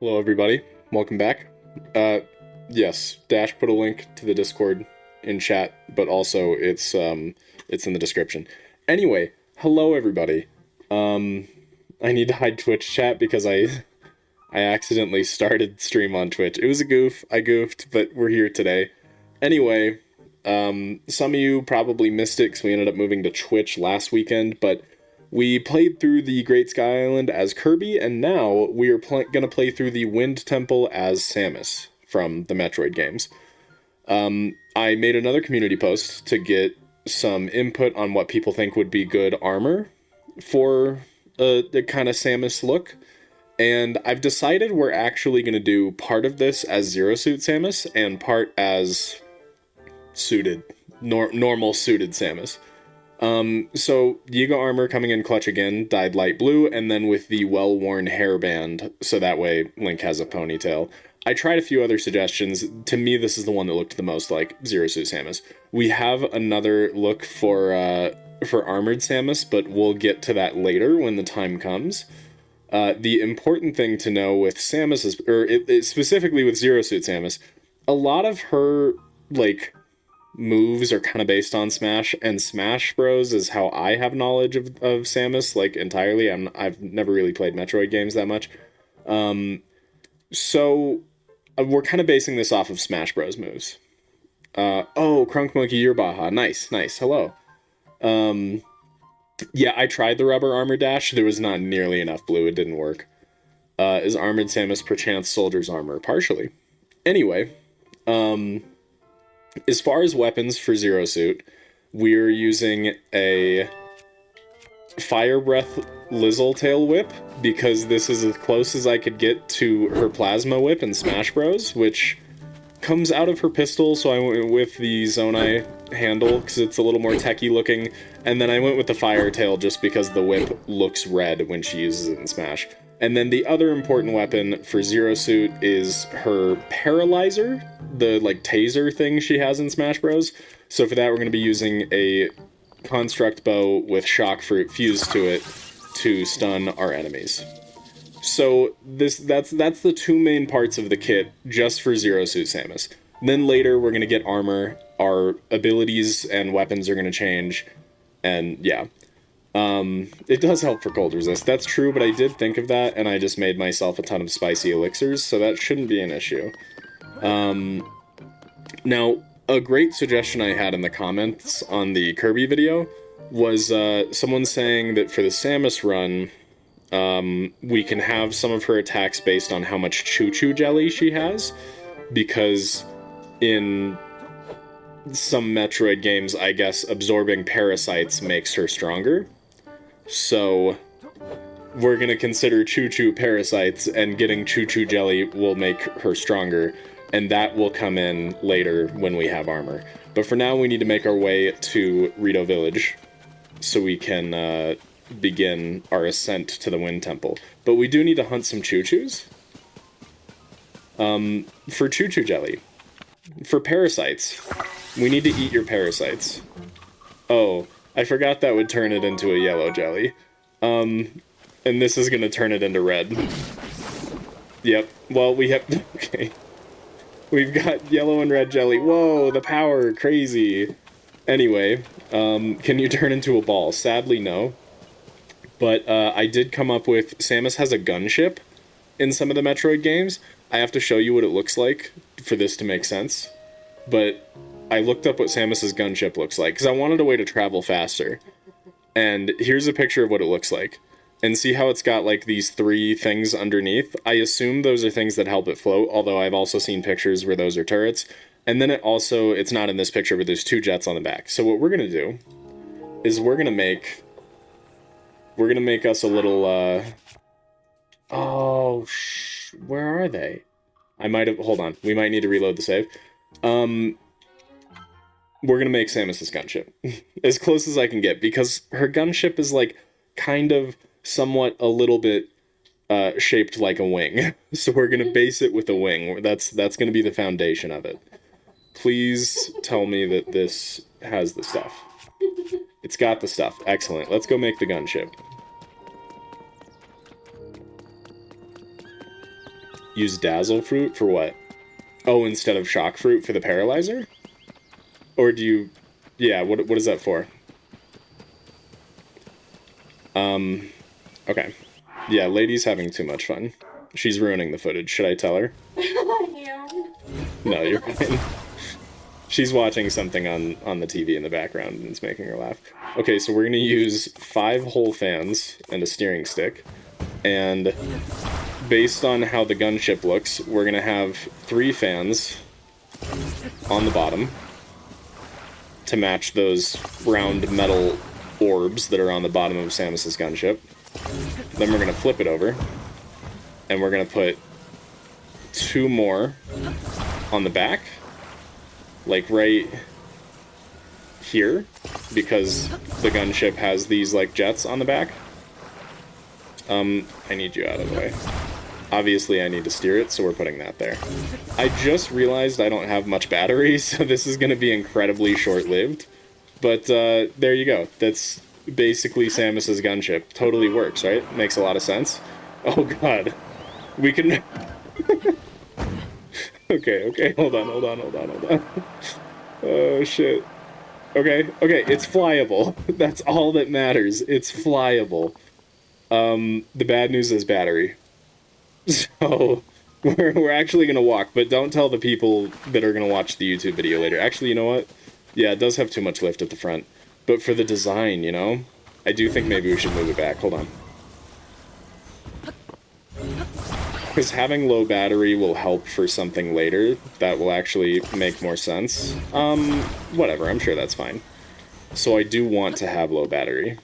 Hello, everybody. Welcome back. Yes, Dash put a link to the Discord in chat, but also it's in the description. Anyway, hello, everybody. I need to hide Twitch chat because I accidentally started stream on Twitch. It was a goof. I goofed, but we're here today. Anyway, some of you probably missed it because we ended up moving to Twitch last weekend, but we played through the Great Sky Island as Kirby, and now we are gonna play through the Wind Temple as Samus from the Metroid games. I made another community post to get some input on what people think would be good armor for the kind of Samus look, and I've decided we're actually gonna do part of this as Zero Suit Samus and part as suited, normal suited Samus. So Yiga armor coming in clutch again, dyed light blue, and then with the well-worn hairband, so that way Link has a ponytail. I tried a few other suggestions. To me, this is the one that looked the most like Zero Suit Samus. We have another look for Armored Samus, but we'll get to that later when the time comes. The important thing to know with Samus is, specifically with Zero Suit Samus, a lot of her, like, moves are kind of based on Smash, and Smash Bros is how I have knowledge of Samus, like, entirely. I've never really played Metroid games that much. So we're kind of basing this off of Smash Bros moves. Oh, Crunk Monkey, you're Baja. Nice. Hello. Yeah, I tried the rubber armor dash. There was not nearly enough blue. It didn't work. Is Armored Samus perchance Soldier's armor? Partially. Anyway, as far as weapons for Zero Suit, we're using a Fire Breath Lizzletail Whip, because this is as close as I could get to her Plasma Whip in Smash Bros, which comes out of her pistol, so I went with the Zonai handle, because it's a little more techy looking, and then I went with the Fire Tail just because the whip looks red when she uses it in Smash. And then the other important weapon for Zero Suit is her Paralyzer, the, like, taser thing she has in Smash Bros. So for that, we're going to be using a Construct Bow with Shock Fruit fused to it to stun our enemies. So that's the two main parts of the kit just for Zero Suit Samus. Then later, we're going to get armor, our abilities and weapons are going to change, and yeah. It does help for cold resist, that's true, but I did think of that, and I just made myself a ton of spicy elixirs, so that shouldn't be an issue. Now, a great suggestion I had in the comments on the Kirby video was, someone saying that for the Samus run, we can have some of her attacks based on how much choo-choo jelly she has, because in some Metroid games, I guess, absorbing parasites makes her stronger. So we're gonna consider choo-choo parasites, and getting choo-choo jelly will make her stronger, and that will come in later when we have armor. But for now, we need to make our way to Rito Village so we can begin our ascent to the Wind Temple. But we do need to hunt some choo-choos. For choo-choo jelly. For parasites, we need to eat your parasites. Oh, I forgot that would turn it into a yellow jelly. And this is gonna turn it into red. Yep, well, we have... okay. We've got yellow and red jelly. Whoa, the power, crazy. Anyway, can you turn into a ball? Sadly, no. But I did come up with... Samus has a gunship in some of the Metroid games. I have to show you what it looks like for this to make sense. But I looked up what Samus's gunship looks like, because I wanted a way to travel faster. And here's a picture of what it looks like. And see how it's got, like, these three things underneath? I assume those are things that help it float, although I've also seen pictures where those are turrets. And then it also, it's not in this picture, but there's two jets on the back. So what we're gonna do is we're gonna make us a little, oh, where are they? I might have... hold on. We might need to reload the save. We're gonna make Samus's gunship. As close as I can get, because her gunship is, like, kind of somewhat a little bit shaped like a wing. So we're gonna base it with a wing. That's gonna be the foundation of it. Please tell me that this has the stuff. It's got the stuff. Excellent. Let's go make the gunship. Use Dazzle Fruit for what? Oh, instead of Shock Fruit for the Paralyzer? Or do you... Yeah, what is that for? Okay. Yeah, lady's having too much fun. She's ruining the footage. Should I tell her? No, you're fine. She's watching something on the TV in the background and it's making her laugh. Okay, so we're going to use 5 whole fans and a steering stick. And based on how the gunship looks, we're going to have 3 fans on the bottom to match those round metal orbs that are on the bottom of Samus's gunship. Then we're going to flip it over, and we're going to put 2 more on the back, like right here, because the gunship has these like jets on the back. I need you out of the way. Obviously I need to steer it, so we're putting that there. I just realized I don't have much battery, so this is going to be incredibly short-lived. But there you go. That's basically Samus's gunship. Totally works, right? Makes a lot of sense. Oh god. We can... Okay, hold on. Oh shit. Okay, it's flyable. That's all that matters. It's flyable. The bad news is battery. So, we're actually gonna walk, but don't tell the people that are gonna watch the YouTube video later. Actually, you know what? Yeah, it does have too much lift at the front. But for the design, you know? I do think maybe we should move it back. Hold on. Because having low battery will help for something later that will actually make more sense. Whatever, I'm sure that's fine. So I do want to have low battery.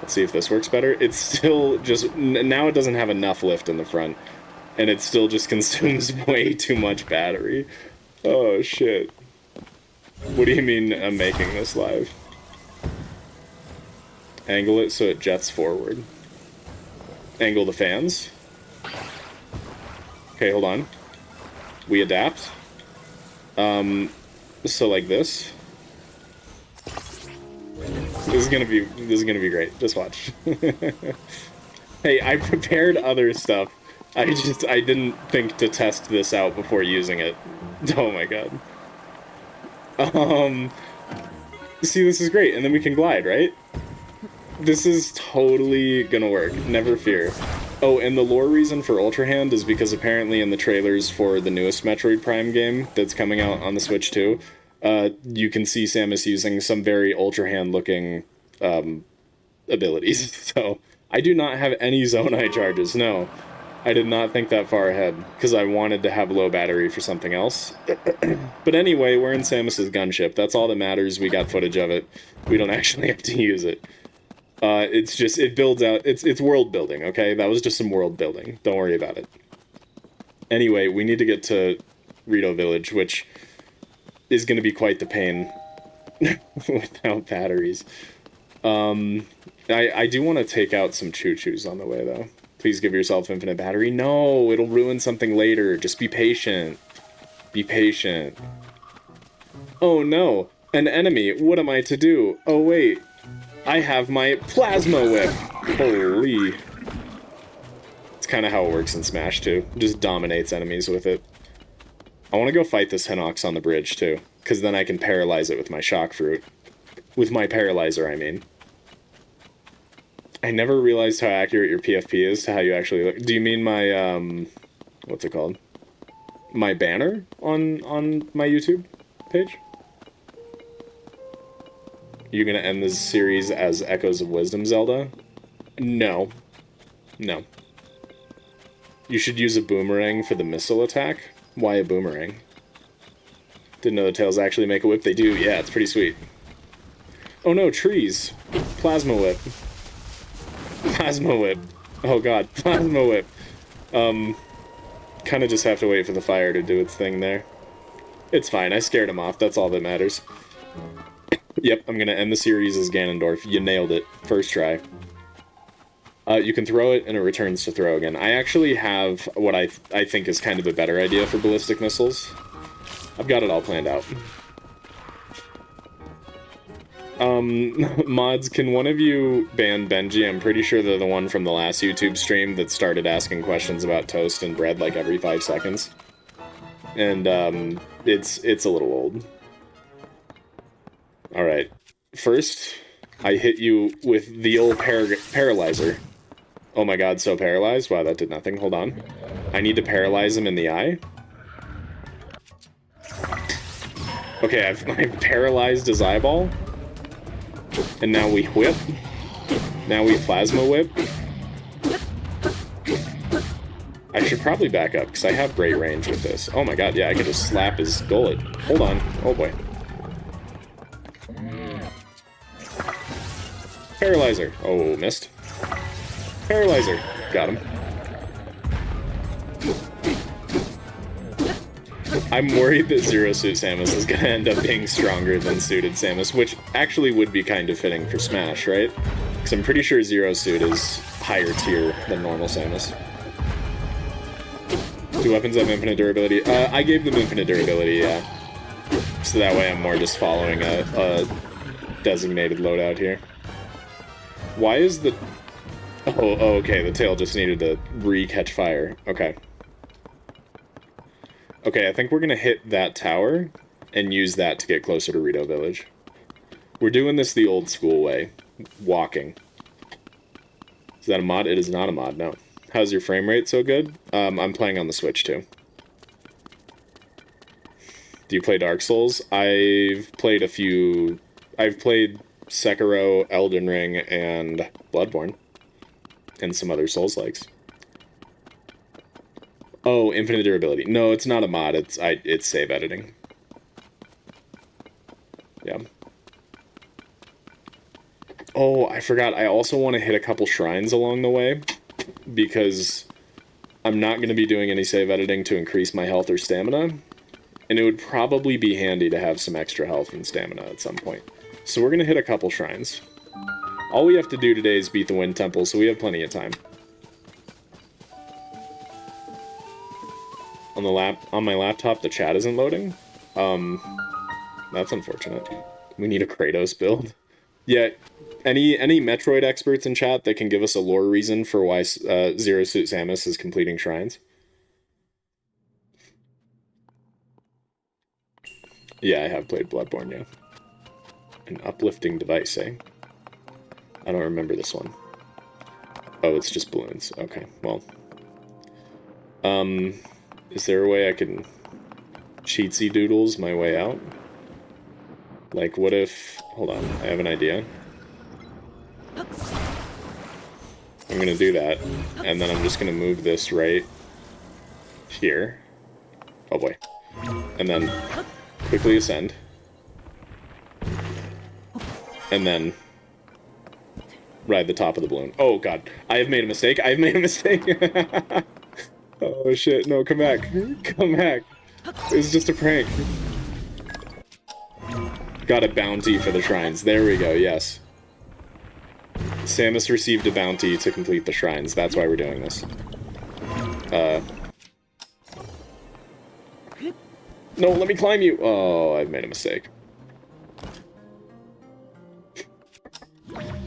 Let's see if this works better. It's still just... Now it doesn't have enough lift in the front. And it still just consumes way too much battery. Oh, shit. What do you mean I'm making this live? Angle it so it jets forward. Angle the fans. Okay, hold on. We adapt. So like this. This is gonna be great. Just watch. Hey, I prepared other stuff. I didn't think to test this out before using it. Oh my god. See, this is great, and then we can glide, right? This is totally gonna work. Never fear. Oh, and the lore reason for Ultra Hand is because apparently in the trailers for the newest Metroid Prime game that's coming out on the Switch too, you can see Samus using some very Ultra Hand looking abilities. So I do not have any Zonai charges. No, I did not think that far ahead because I wanted to have low battery for something else. But anyway, we're in Samus's gunship. That's all that matters. We got footage of it. We don't actually have to use it. It's just, it builds out, it's world building, okay? That was just some world building. Don't worry about it. Anyway, we need to get to Rito Village, which is going to be quite the pain without batteries. I do want to take out some choo-choos on the way, though. Please give yourself infinite battery. No, it'll ruin something later. Just be patient. Be patient. Oh no, an enemy. What am I to do? Oh wait. I have my Plasma Whip! Holy. It's kind of how it works in Smash, too. It just dominates enemies with it. I want to go fight this Hinox on the bridge, too. Because then I can paralyze it with my Shock Fruit. With my Paralyzer, I mean. I never realized how accurate your PFP is to how you actually look. Do you mean my, what's it called? My banner on my YouTube page? You're gonna end this series as Echoes of Wisdom Zelda? No. No. You should use a boomerang for the missile attack? Why a boomerang? Didn't know the tails actually make a whip. They do, yeah, it's pretty sweet. Oh no, trees! Plasma Whip. Plasma Whip. Oh god, Plasma Whip. Kinda just have to wait for the fire to do its thing there. It's fine, I scared him off, that's all that matters. Yep, I'm gonna end the series as Ganondorf. You nailed it. First try. You can throw it, and it returns to throw again. I actually have what I think is kind of a better idea for ballistic missiles. I've got it all planned out. Mods, can one of you ban Benji? I'm pretty sure they're the one from the last YouTube stream that started asking questions about toast and bread like every 5 seconds. And, it's a little old. Alright. First, I hit you with the old paralyzer. Oh my god, so paralyzed? Wow, that did nothing. Hold on. I need to paralyze him in the eye. Okay, I've paralyzed his eyeball. And now we whip. Now we plasma whip. I should probably back up, because I have great range with this. Oh my god, yeah, I can just slap his gullet. Hold on. Oh boy. Paralyzer. Oh, missed. Paralyzer. Got him. I'm worried that Zero Suit Samus is gonna end up being stronger than Suited Samus, which actually would be kind of fitting for Smash, right? Because I'm pretty sure Zero Suit is higher tier than normal Samus. Do weapons have infinite durability? I gave them infinite durability, yeah. So that way I'm more just following a designated loadout here. Why is the... Oh, okay, the tail just needed to re-catch fire. Okay. Okay, I think we're gonna hit that tower and use that to get closer to Rito Village. We're doing this the old school way. Walking. Is that a mod? It is not a mod, no. How's your frame rate so good? I'm playing on the Switch, too. Do you play Dark Souls? I've played a few... I've played Sekiro, Elden Ring, and Bloodborne. And some other Souls-likes. Oh, infinite durability. No, it's not a mod. It's save editing. Yeah. Oh, I forgot. I also want to hit a couple shrines along the way, because I'm not going to be doing any save editing to increase my health or stamina, and it would probably be handy to have some extra health and stamina at some point. So we're going to hit a couple shrines. All we have to do today is beat the Wind Temple, so we have plenty of time. On my laptop, the chat isn't loading. That's unfortunate. We need a Kratos build. Yeah, any Metroid experts in chat that can give us a lore reason for why Zero Suit Samus is completing shrines? Yeah, I have played Bloodborne, yeah. An uplifting device, eh? I don't remember this one. Oh, it's just balloons. Okay, well. Is there a way I can cheatsy doodles my way out? Like, what if... Hold on, I have an idea. I'm gonna do that, and then I'm just gonna move this right here. Oh boy. And then quickly ascend. And then ride the top of the balloon. Oh god, I have made a mistake. I have made a mistake. Oh shit, no, come back. Come back. It was just a prank. Got a bounty for the shrines. There we go, yes. Samus received a bounty to complete the shrines. That's why we're doing this. No, let me climb you! Oh, I've made a mistake.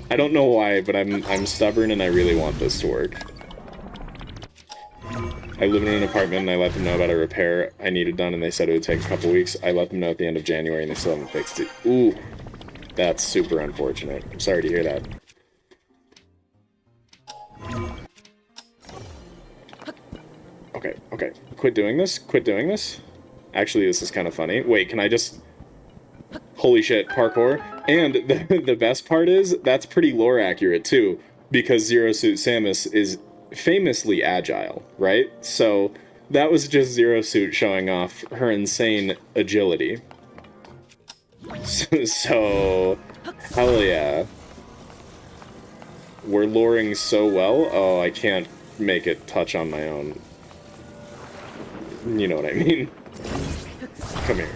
I don't know why, but I'm stubborn and I really want this to work. I live in an apartment and I let them know about a repair I needed done and they said it would take a couple weeks. I let them know at the end of January and they still haven't fixed it. Ooh, that's super unfortunate. I'm sorry to hear that. Okay, okay. Quit doing this. Quit doing this. Actually, this is kind of funny. Wait, can I just... Holy shit, parkour. And the best part is, that's pretty lore accurate too, because Zero Suit Samus is famously agile, right? So that was just Zero Suit showing off her insane agility. So hell yeah. We're loring so well. Oh, I can't make it touch on my own. You know what I mean. Come here.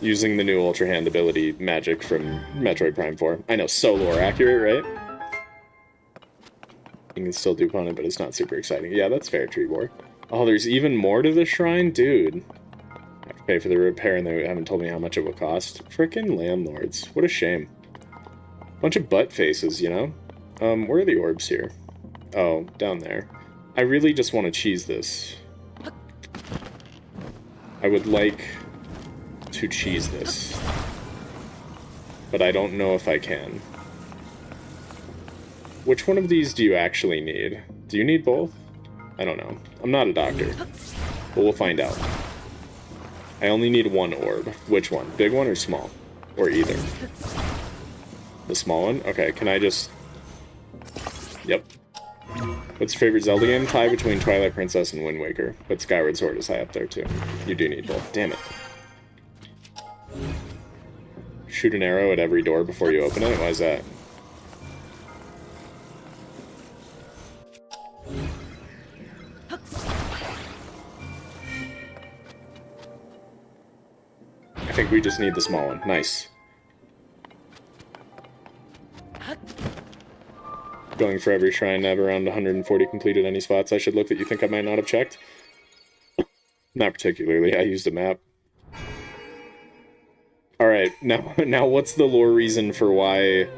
Using the new Ultra Hand ability magic from Metroid Prime 4. I know, so lore accurate, right? You can still dupe on it, but it's not super exciting. Yeah, that's fair, Treebor. Oh, there's even more to the shrine? Dude. I have to pay for the repair, and they haven't told me how much it will cost. Frickin' landlords. What a shame. Bunch of butt faces, you know? Where are the orbs here? Oh, down there. I really just want to cheese this. I would like to cheese this. But I don't know if I can. Which one of these do you actually need? Do you need both? I don't know. I'm not a doctor. But we'll find out. I only need one orb. Which one? Big one or small? Or either? The small one? Okay, can I just... Yep. What's your favorite Zelda game? Tie between Twilight Princess and Wind Waker. But Skyward Sword is high up there too. You do need both. Damn it. Shoot an arrow at every door before you open it? Why is that? I think we just need the small one. Nice. Going for every shrine, I have around 140 completed. Any spots I should look that you think I might not have checked? Not particularly. I used a map. Alright, now what's the lore reason for why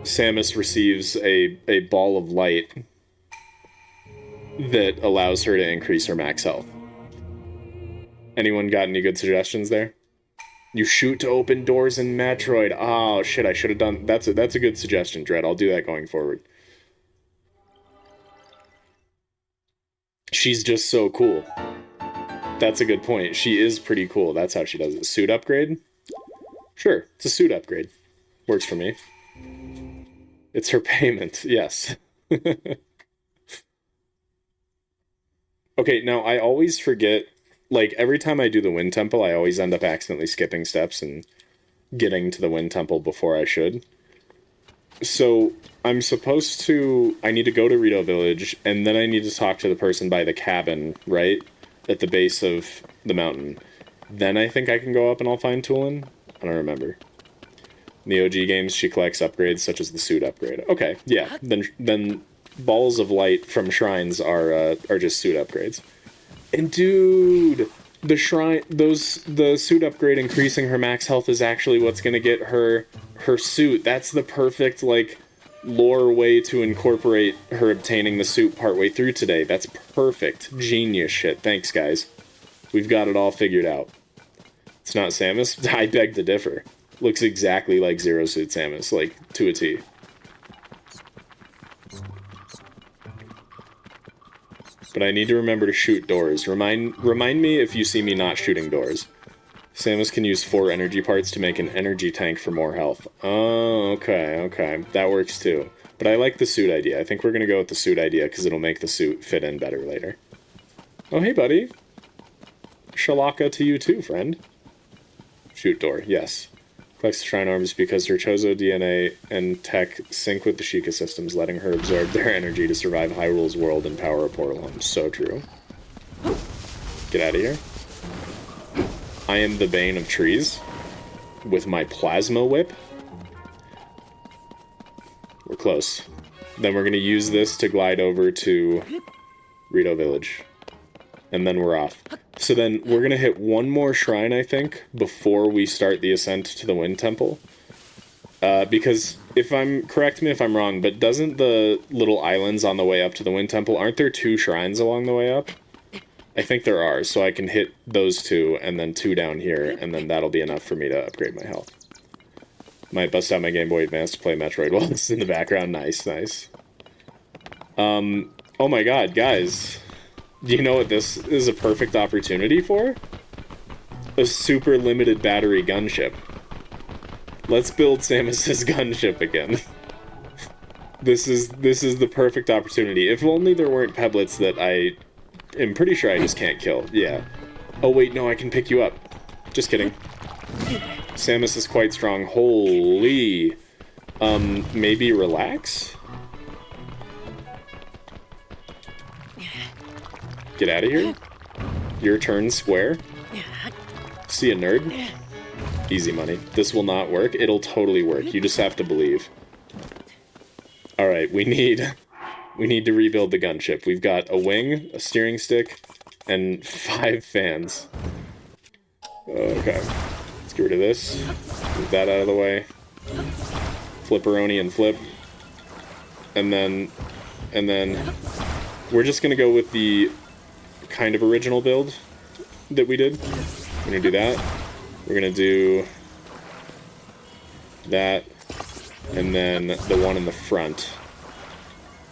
Samus receives a ball of light that allows her to increase her max health? Anyone got any good suggestions there? You shoot to open doors in Metroid. Oh shit, I should have done... That's a good suggestion, Dread. I'll do that going forward. She's just so cool. That's a good point. She is pretty cool. That's how she does it. Suit upgrade? Sure, it's a suit upgrade. Works for me. It's her payment, yes. Okay, now I always forget... Like, every time I do the Wind Temple, I always end up accidentally skipping steps and getting to the Wind Temple before I should. So, I'm supposed to... I need to go to Rito Village, and then I need to talk to the person by the cabin, right? At the base of the mountain. Then I think I can go up and I'll find Tulin? I don't remember. In the OG games, she collects upgrades, such as the suit upgrade. Okay, yeah. Then balls of light from shrines are just suit upgrades. And dude, the suit upgrade increasing her max health is actually what's gonna get her suit. That's the perfect, like, lore way to incorporate her obtaining the suit partway through today. That's perfect. Genius shit. Thanks, guys. We've got it all figured out. It's not Samus? I beg to differ. Looks exactly like Zero Suit Samus, like, to a T. But I need to remember to shoot doors. Remind me if you see me not shooting doors. Samus can use 4 energy parts to make an energy tank for more health. Oh, okay. That works too. But I like the suit idea. I think we're going to go with the suit idea because it'll make the suit fit in better later. Oh, hey, buddy. Shalaka to you too, friend. Shoot door, yes. Collects the shrine orbs because her Chozo DNA and tech sync with the Sheikah systems, letting her absorb their energy to survive Hyrule's world and power a portal home. So true. Get out of here. I am the bane of trees with my plasma whip. We're close. Then we're going to use this to glide over to Rito Village. And then we're off. So then we're going to hit one more shrine, I think, before we start the ascent to the Wind Temple. Because, correct me if I'm wrong, but doesn't the little islands on the way up to the Wind Temple, aren't there 2 shrines along the way up? I think there are, so I can hit those 2, and then 2 down here, and then that'll be enough for me to upgrade my health. Might bust out my Game Boy Advance to play Metroid while it's in the background. Nice. Oh my god, guys. Do you know what this is a perfect opportunity for? A super limited battery gunship. Let's build Samus's gunship again. This is the perfect opportunity. If only there weren't Pebblets that I am pretty sure I just can't kill. Yeah. Oh wait, no, I can pick you up. Just kidding. Samus is quite strong. Holy. Maybe relax? Get out of here. Your turn, square. See a nerd? Easy money. This will not work. It'll totally work. You just have to believe. Alright, we need to rebuild the gunship. We've got a wing, a steering stick, and 5 fans. Okay. Let's get rid of this. Move that out of the way. Flipperoni and flip. And then we're just gonna go with the kind of original build that we did. We're gonna do that. We're gonna do that, and then the one in the front.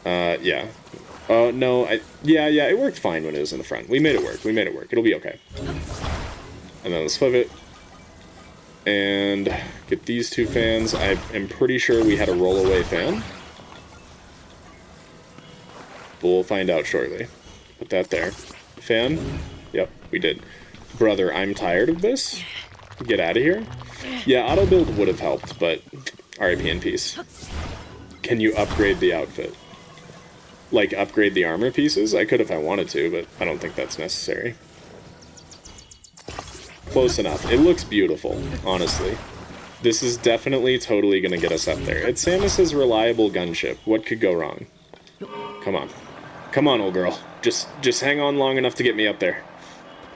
Yeah. No, yeah, it worked fine when it was in the front. We made it work. It'll be okay. And then let's flip it. And get these two fans. I am pretty sure we had a roll-away fan. But we'll find out shortly. Put that there. Fan? Yep, we did. Brother, I'm tired of this. Get out of here. Yeah, auto build would have helped, but RIP in peace. Can you upgrade the outfit? Like, upgrade the armor pieces? I could if I wanted to, but I don't think that's necessary. Close enough. It looks beautiful, honestly. This is definitely totally gonna get us up there. It's Samus's reliable gunship. What could go wrong? Come on. Come on, old girl. Just hang on long enough to get me up there.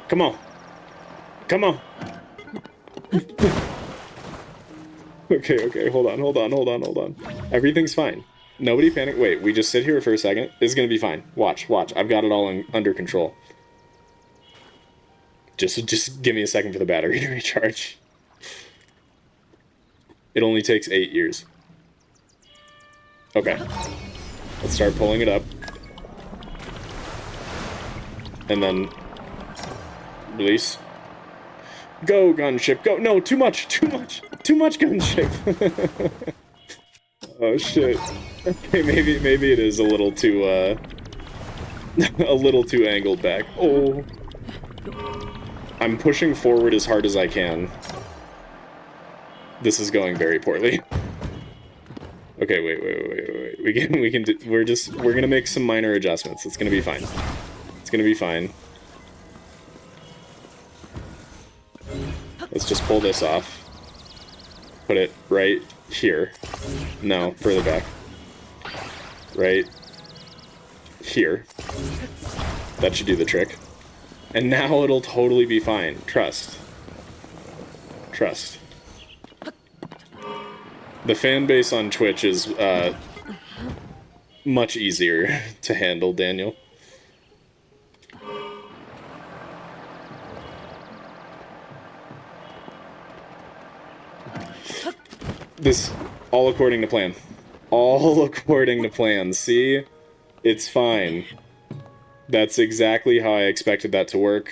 Come on. Come on. Okay, hold on. Everything's fine. Nobody panic. Wait, we just sit here for a second. It's gonna be fine. Watch. I've got it all under control. Just give me a second for the battery to recharge. It only takes 8 years. Okay. Let's start pulling it up. And then release. Go, gunship, go. No, too much gunship. Oh shit. Okay, maybe it is a little too a little too angled back. Oh. I'm pushing forward as hard as I can. This is going very poorly. Okay, wait. We're gonna make some minor adjustments. It's gonna be fine. Let's just pull this off. Put it right here. No, further back. Right here. That should do the trick. And now it'll totally be fine. Trust. The fan base on Twitch is much easier to handle, Daniel. This, all according to plan. All according to plan. See? It's fine. That's exactly how I expected that to work.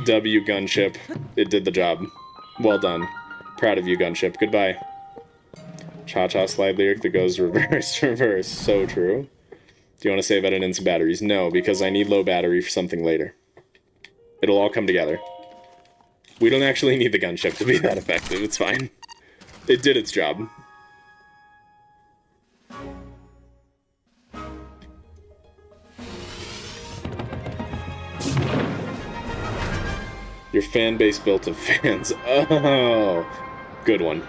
W, Gunship. It did the job. Well done. Proud of you, Gunship. Goodbye. Cha-cha slide lyric that goes reverse. So true. Do you want to save edit in some batteries? No, because I need low battery for something later. It'll all come together. We don't actually need the Gunship to be that effective. It's fine. It did its job. Your fan base built of fans. Oh, good one.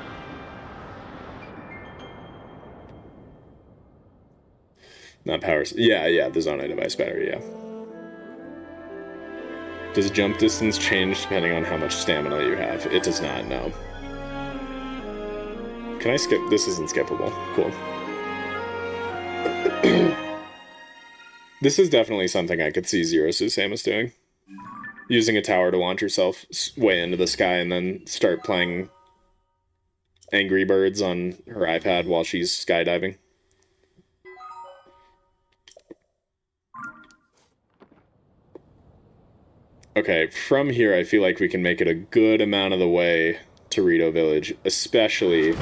Not powers. Yeah, the Zonai device battery, yeah. Does jump distance change depending on how much stamina you have? It does not, no. Can I skip? This isn't skippable. Cool. This is definitely something I could see Zero's Samus doing. Using a tower to launch herself way into the sky and then start playing Angry Birds on her iPad while she's skydiving. Okay, from here I feel like we can make it a good amount of the way to Rito Village, especially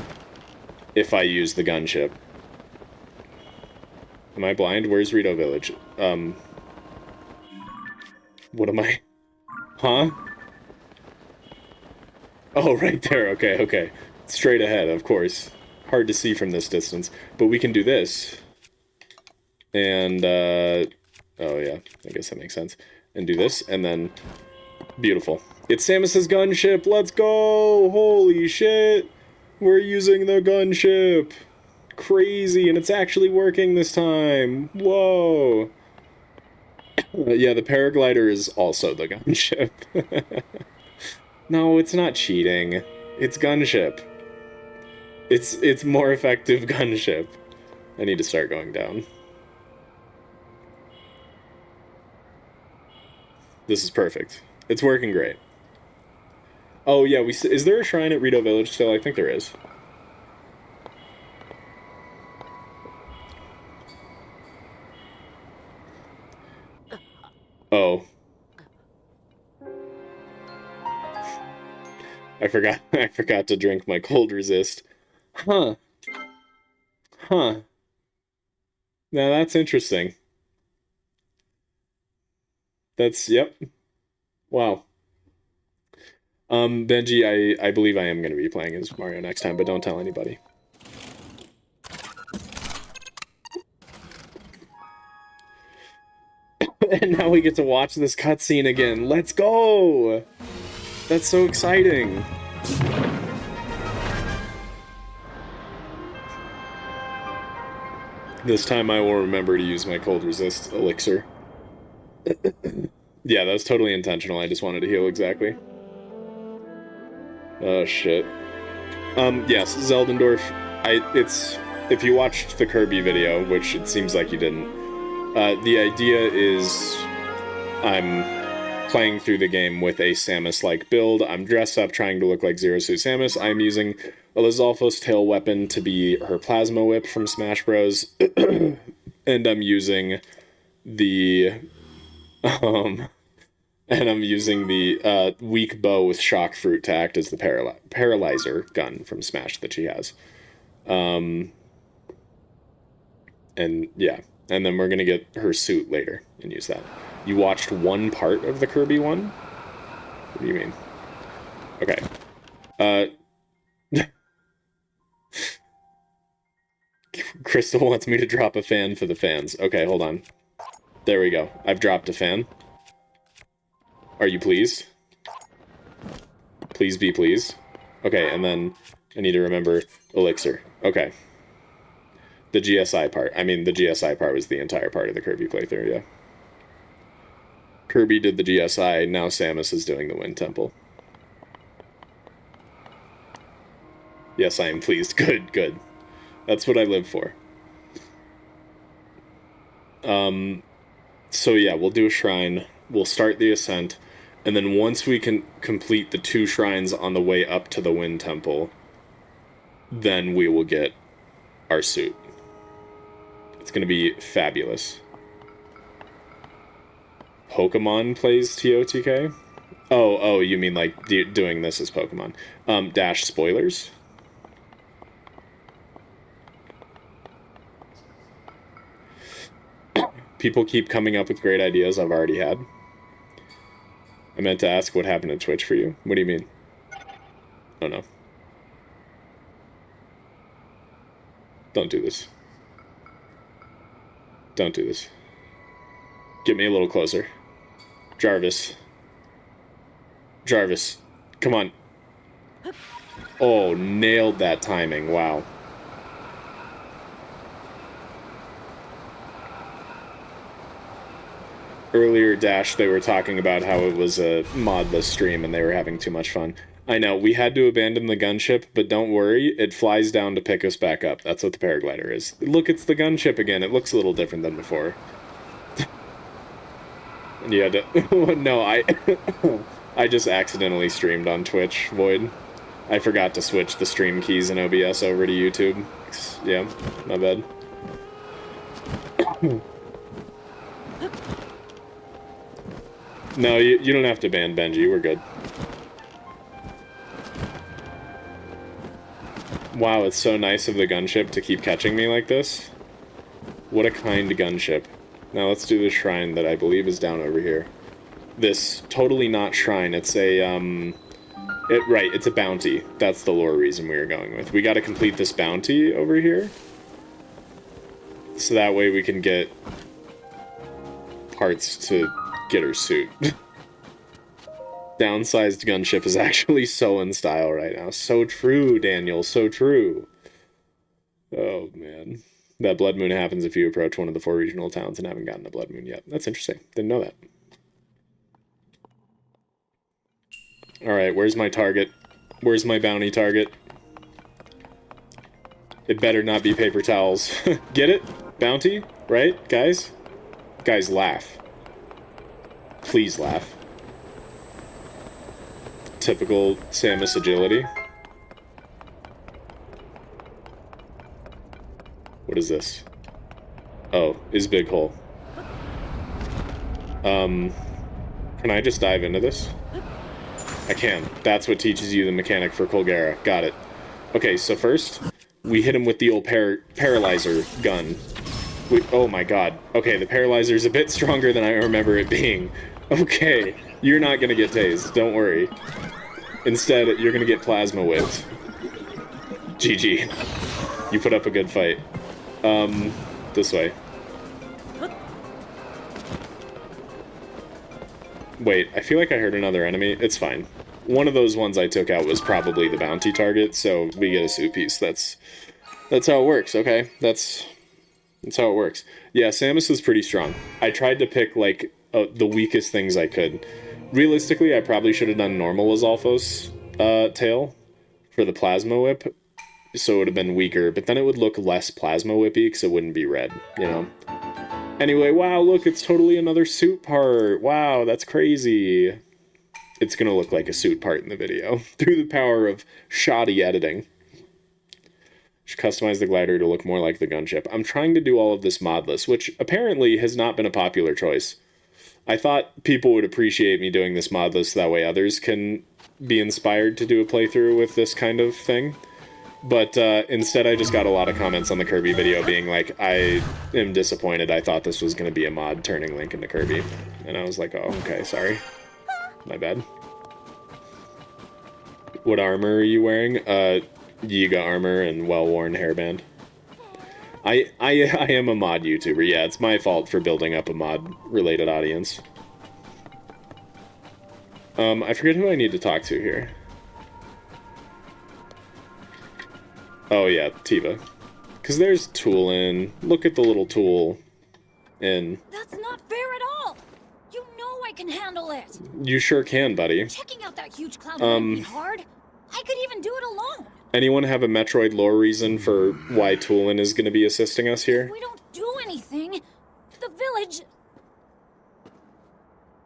if I use the gunship. Am I blind? Where's Rito Village? What am I? Huh? Oh, right there. Okay. Straight ahead, of course. Hard to see from this distance. But we can do this. And, oh yeah, I guess that makes sense. And do this, and then... Beautiful. It's Samus's gunship! Let's go! Holy shit! We're using the gunship! Crazy, and it's actually working this time! Whoa! Yeah, the paraglider is also the gunship. No, it's not cheating. It's Gunship. It's more effective Gunship. I need to start going down. This is perfect. It's working great. Oh yeah, is there a shrine at Rito Village still? I think there is. Oh. I forgot to drink my cold resist. Huh. Huh. Now that's interesting. Yep. Wow. Benji, I believe I am going to be playing as Mario next time, but don't tell anybody. And now we get to watch this cutscene again. Let's go! That's so exciting. This time I will remember to use my cold resist elixir. Yeah, that was totally intentional. I just wanted to heal exactly. Oh, shit. Yes, Zeldendorf. If you watched the Kirby video, which it seems like you didn't, the idea is I'm playing through the game with a Samus-like build. I'm dressed up trying to look like Zero Suit Samus. I'm using a Lizalfos tail weapon to be her plasma whip from Smash Bros. And I'm using the weak bow with shock fruit to act as the paralyzer gun from Smash that she has. And yeah, and then we're gonna get her suit later and use that. You watched one part of the Kirby one? What do you mean? Okay. Crystal wants me to drop a fan for the fans. Okay, hold on. There we go. I've dropped a fan. Are you pleased? Please be pleased. Okay, and then I need to remember elixir. Okay. The GSI part. I mean, the GSI part was the entire part of the Kirby playthrough, yeah. Kirby did the GSI, now Samus is doing the Wind Temple. Yes, I am pleased. Good, good. That's what I live for. So yeah, we'll do a shrine, we'll start the Ascent, and then once we can complete the 2 shrines on the way up to the Wind Temple, then we will get our suit. It's gonna be fabulous. Pokemon plays TOTK? Oh, you mean like doing this as Pokemon. Dash spoilers? People keep coming up with great ideas I've already had. I meant to ask what happened to Twitch for you. What do you mean? Oh no. Don't do this. Don't do this. Get me a little closer. Jarvis. Jarvis. Come on. Oh, nailed that timing. Wow. Earlier, Dash, they were talking about how it was a modless stream and they were having too much fun. I know, we had to abandon the gunship, but don't worry, it flies down to pick us back up. That's what the paraglider is. Look, it's the gunship again. It looks a little different than before. And you had to... No, I just accidentally streamed on Twitch, Void. I forgot to switch the stream keys in OBS over to YouTube. Yeah, my bad. No, you don't have to ban Benji. We're good. Wow, it's so nice of the gunship to keep catching me like this. What a kind gunship. Now let's do the shrine that I believe is down over here. This totally not shrine. It's a, right, it's a bounty. That's the lore reason we were going with. We gotta complete this bounty over here. So that way we can get parts to get her suit. Downsized gunship is actually so in style right now. So true, Daniel, so true. Oh, man. That blood moon happens if you approach one of the 4 regional towns and haven't gotten a blood moon yet. That's interesting. Didn't know that. Alright, where's my target? Where's my bounty target? It better not be paper towels. Get it? Bounty? Right, guys? Guys, laugh. Please laugh. Typical Samus agility. What is this? Oh, is big hole. Can I just dive into this? I can. That's what teaches you the mechanic for Colgera. Got it. Okay, so first, we hit him with the old paralyzer gun. Oh my god. Okay, the paralyzer's a bit stronger than I remember it being. Okay, you're not gonna get tased, don't worry. Instead, you're gonna get plasma whipped. GG. You put up a good fight. This way. Wait, I feel like I heard another enemy. It's fine. One of those ones I took out was probably the bounty target, so we get a suit piece. That's how it works, okay? That's how it works. Yeah, Samus is pretty strong. I tried to pick, like, the weakest things I could. Realistically, I probably should have done normal Azalfo's tail for the Plasma Whip, so it would have been weaker, but then it would look less Plasma Whippy because it wouldn't be red, you know? Anyway, wow, look, it's totally another suit part. Wow, that's crazy. It's gonna look like a suit part in the video, through the power of shoddy editing. Should customize the glider to look more like the gunship. I'm trying to do all of this modless, which apparently has not been a popular choice. I thought people would appreciate me doing this modless, that way others can be inspired to do a playthrough with this kind of thing. But instead I just got a lot of comments on the Kirby video being like, I am disappointed, I thought this was going to be a mod turning Link into Kirby. And I was like, oh, okay, sorry. My bad. What armor are you wearing? Yiga armor and well-worn hairband. I am a mod YouTuber, yeah, it's my fault for building up a mod-related audience. I forget who I need to talk to here. Oh yeah, Tifa. Because there's Tulin. Look at the little tool. And that's not fair at all! You know I can handle it! You sure can, buddy. Checking out that huge cloud wouldn't be hard. I could even do it alone. Anyone have a Metroid lore reason for why Tulin is going to be assisting us here? If we don't do anything, the village...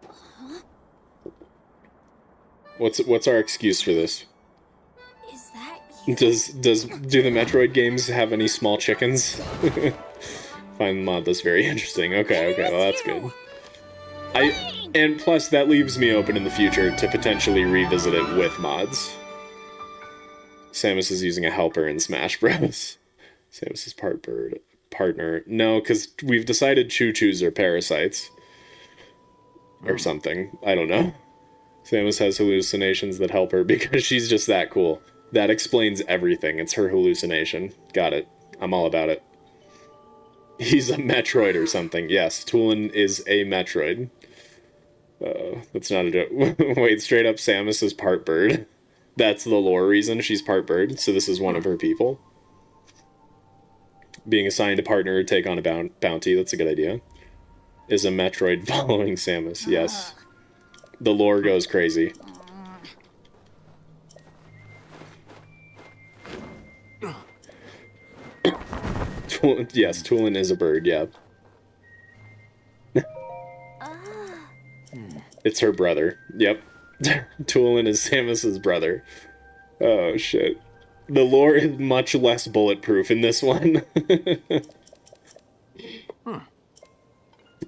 Huh? What's our excuse for this? Is that you? Do the Metroid games have any small chickens? Find the mod this very interesting. Okay, well that's good. And plus that leaves me open in the future to potentially revisit it with mods. Samus is using a helper in Smash Bros. Samus is part bird. Partner. No, because we've decided choo-choos are parasites. Or something. I don't know. Samus has hallucinations that help her because she's just that cool. That explains everything. It's her hallucination. Got it. I'm all about it. He's a Metroid or something. Yes, Tulin is a Metroid. That's not a joke. Wait, straight up Samus is part bird. That's the lore reason she's part bird, so this is one of her people. Being assigned a partner to take on a bounty, that's a good idea. Is a Metroid following Samus, yes. The lore goes crazy. Yes, Tulin is a bird, yeah. It's her brother, yep. Tulin is Samus's brother. Oh, shit. The lore is much less bulletproof in this one.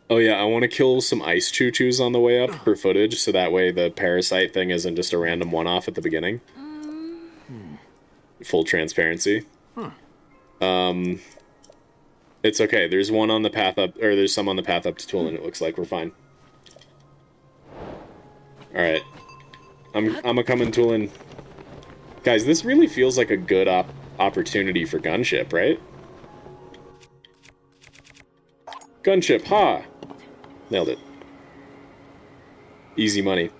Oh yeah, I want to kill some ice choo-choos on the way up for footage, so that way the parasite thing isn't just a random one-off at the beginning. Full transparency. It's okay, there's one on the path up, or there's some on the path up to Tulin, it looks like, we're fine. Alright. I'm a coming, Tulin. Guys, this really feels like a good opportunity for Gunship, right? Gunship, ha! Nailed it. Easy money.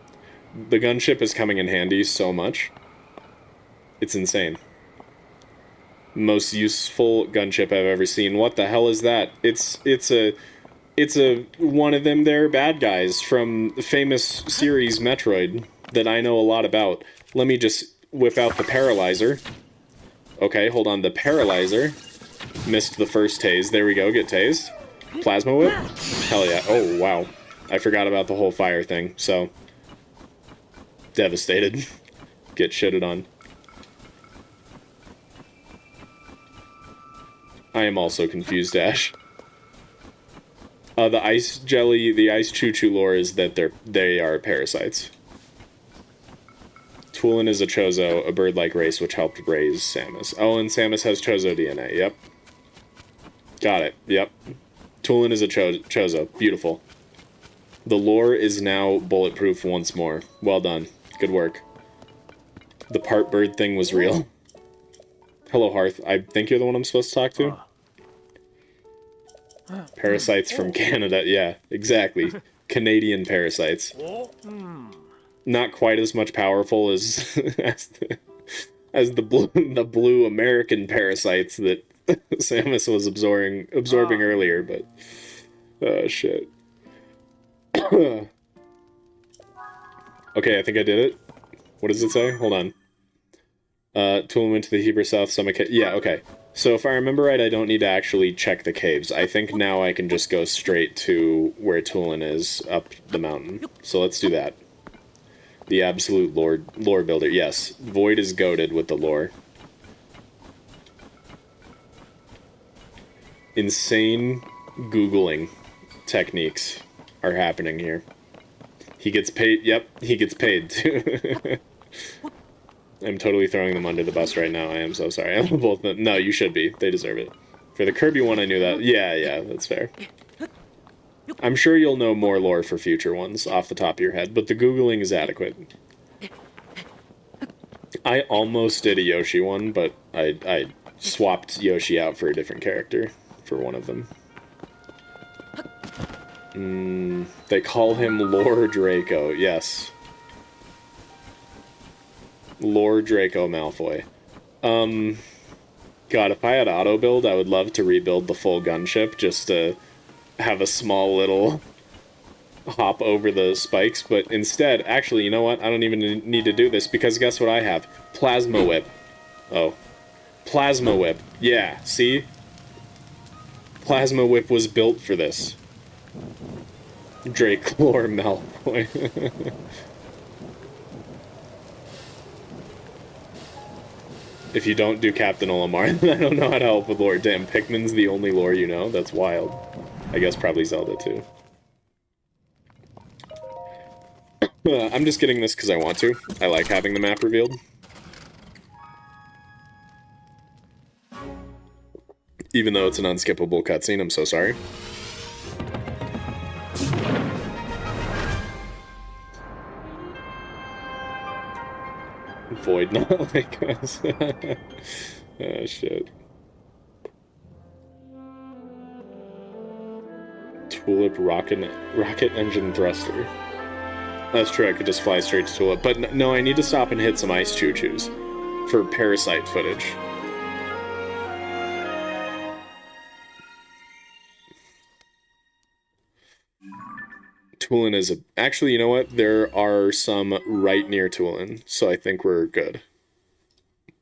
The Gunship is coming in handy so much. It's insane. Most useful Gunship I've ever seen. What the hell is that? It's a one of them there bad guys from the famous series Metroid. that I know a lot about. Let me just whip out the paralyzer. Okay, hold on, the paralyzer. Missed the first tase. There we go, get tased. Plasma whip? Hell yeah. Oh, wow. I forgot about the whole fire thing, so... Devastated. Get shitted on. I am also confused, Ash. The ice jelly, the ice choo-choo lore is that they are parasites. Tulin is a Chozo, a bird-like race which helped raise Samus. Oh, and Samus has Chozo DNA, yep. Got it, yep. Tulin is a Chozo, beautiful. The lore is now bulletproof once more. Well done, good work. The part bird thing was real. Hello, Hearth, I think you're the one I'm supposed to talk to? Parasites from Canada, yeah, exactly. Canadian parasites. Not quite as much powerful as as the blue American parasites that Samus was absorbing earlier, but oh shit. Okay, I think I did it. What does it say? Hold on. Tulin went to the Heber South Summit Cave. Yeah, okay. So if I remember right, I don't need to actually check the caves. I think now I can just go straight to where Tulin is, up the mountain. So let's do that. The absolute lore builder. Yes, Void is goated with the lore. Insane Googling techniques are happening here. He gets paid. Yep, he gets paid too. I'm totally throwing them under the bus right now. I am so sorry. I'm both. No, you should be. They deserve it. For the Kirby one, I knew that. Yeah, that's fair. I'm sure you'll know more lore for future ones off the top of your head, but the Googling is adequate. I almost did a Yoshi one, but I swapped Yoshi out for a different character for one of them. They call him Lord Draco, yes. Lord Draco Malfoy. God, if I had auto build, I would love to rebuild the full gunship just to have a small little hop over the spikes, but instead, actually, you know what? I don't even need to do this, because guess what I have? Plasma Whip. Oh. Plasma Whip. Yeah, see? Plasma Whip was built for this. Draclor Malfoy. If you don't do Captain Olimar, then I don't know how to help with lore. Damn, Pikmin's the only lore you know? That's wild. I guess probably Zelda, too. I'm just getting this because I want to. I like having the map revealed. Even though it's an unskippable cutscene, I'm so sorry. Void not like us. Oh, shit. Tulip rocket engine thruster. That's true, I could just fly straight to Tulip. But no, I need to stop and hit some ice choo-choos for parasite footage. Tulin is a... Actually, you know what? There are some right near Tulin, so I think we're good.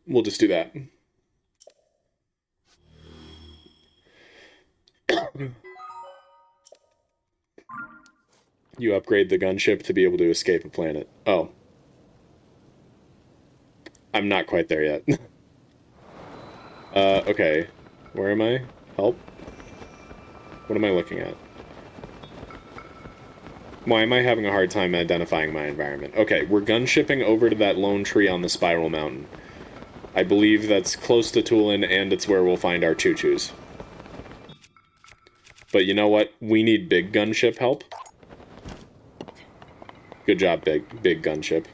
We'll just do that. You upgrade the gunship to be able to escape a planet. Oh. I'm not quite there yet. Okay. Where am I? Help? What am I looking at? Why am I having a hard time identifying my environment? Okay, we're gunshipping over to that lone tree on the Spiral Mountain. I believe that's close to Tulin, and it's where we'll find our choo-choos. But you know what? We need big gunship help. Good job, big gunship.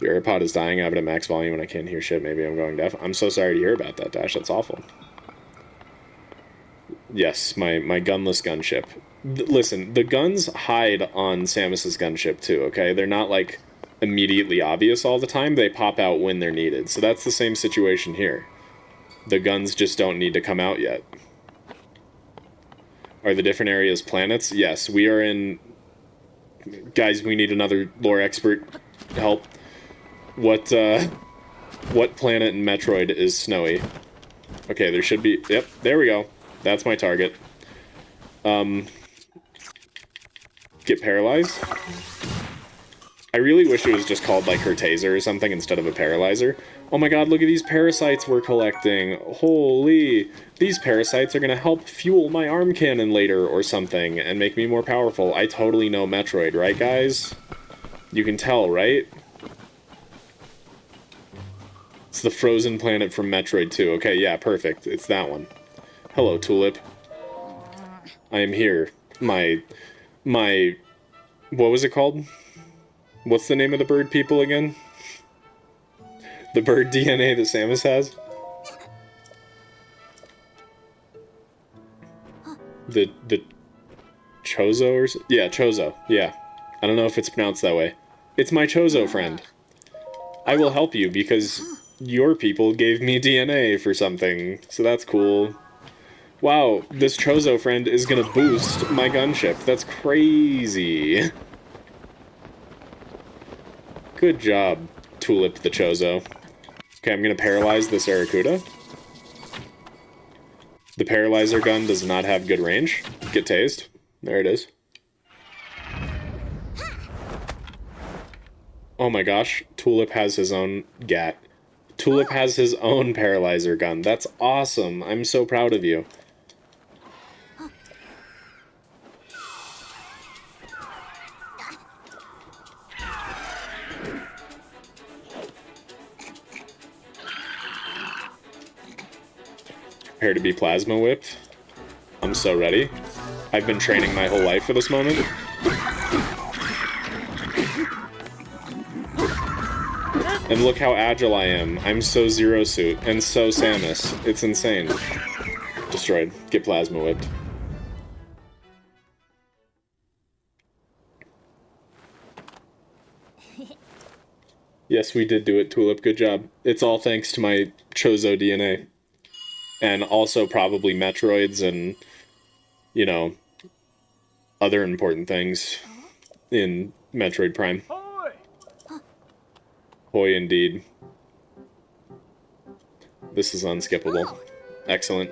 Your AirPod is dying. I have it at max volume and I can't hear shit. Maybe I'm going deaf. I'm so sorry to hear about that, Dash. That's awful. Yes, my gunless gunship. Listen, the guns hide on Samus's gunship too, okay? They're not, like, immediately obvious all the time. They pop out when they're needed. So that's the same situation here. The guns just don't need to come out yet. Are the different areas planets? Yes, we are in... Guys, we need another lore expert. help. What planet in Metroid is snowy? Okay, there should be... Yep, there we go. That's my target. Get paralyzed? I really wish it was just called, like, her taser or something instead of a paralyzer. Oh my god, look at these parasites we're collecting. Holy... These parasites are gonna help fuel my arm cannon later or something and make me more powerful. I totally know Metroid, right, guys? You can tell, right? It's the frozen planet from Metroid 2. Okay, yeah, perfect. It's that one. Hello, Tulip. I am here. My... What was it called? What's the name of the bird people again? The bird DNA that Samus has? The Chozo or so? Yeah, Chozo. Yeah. I don't know if it's pronounced that way. It's my Chozo friend. I will help you because your people gave me DNA for something, so that's cool. Wow, this Chozo friend is gonna boost my gunship. That's crazy. Good job, Tulip the Chozo. Okay, I'm gonna paralyze this Aracuda. The paralyzer gun does not have good range. Get tased. There it is. Oh my gosh, Tulip has his own GAT. Tulip has his own paralyzer gun. That's awesome. I'm so proud of you. Prepare to be plasma whipped. I'm so ready. I've been training my whole life for this moment. And look how agile I am. I'm so Zero Suit, and so Samus. It's insane. Destroyed. Get plasma whipped. Yes, we did do it, Tulip. Good job. It's all thanks to my Chozo DNA. And also probably Metroids and, you know, other important things in Metroid Prime. Hoy indeed. This is unskippable. Excellent.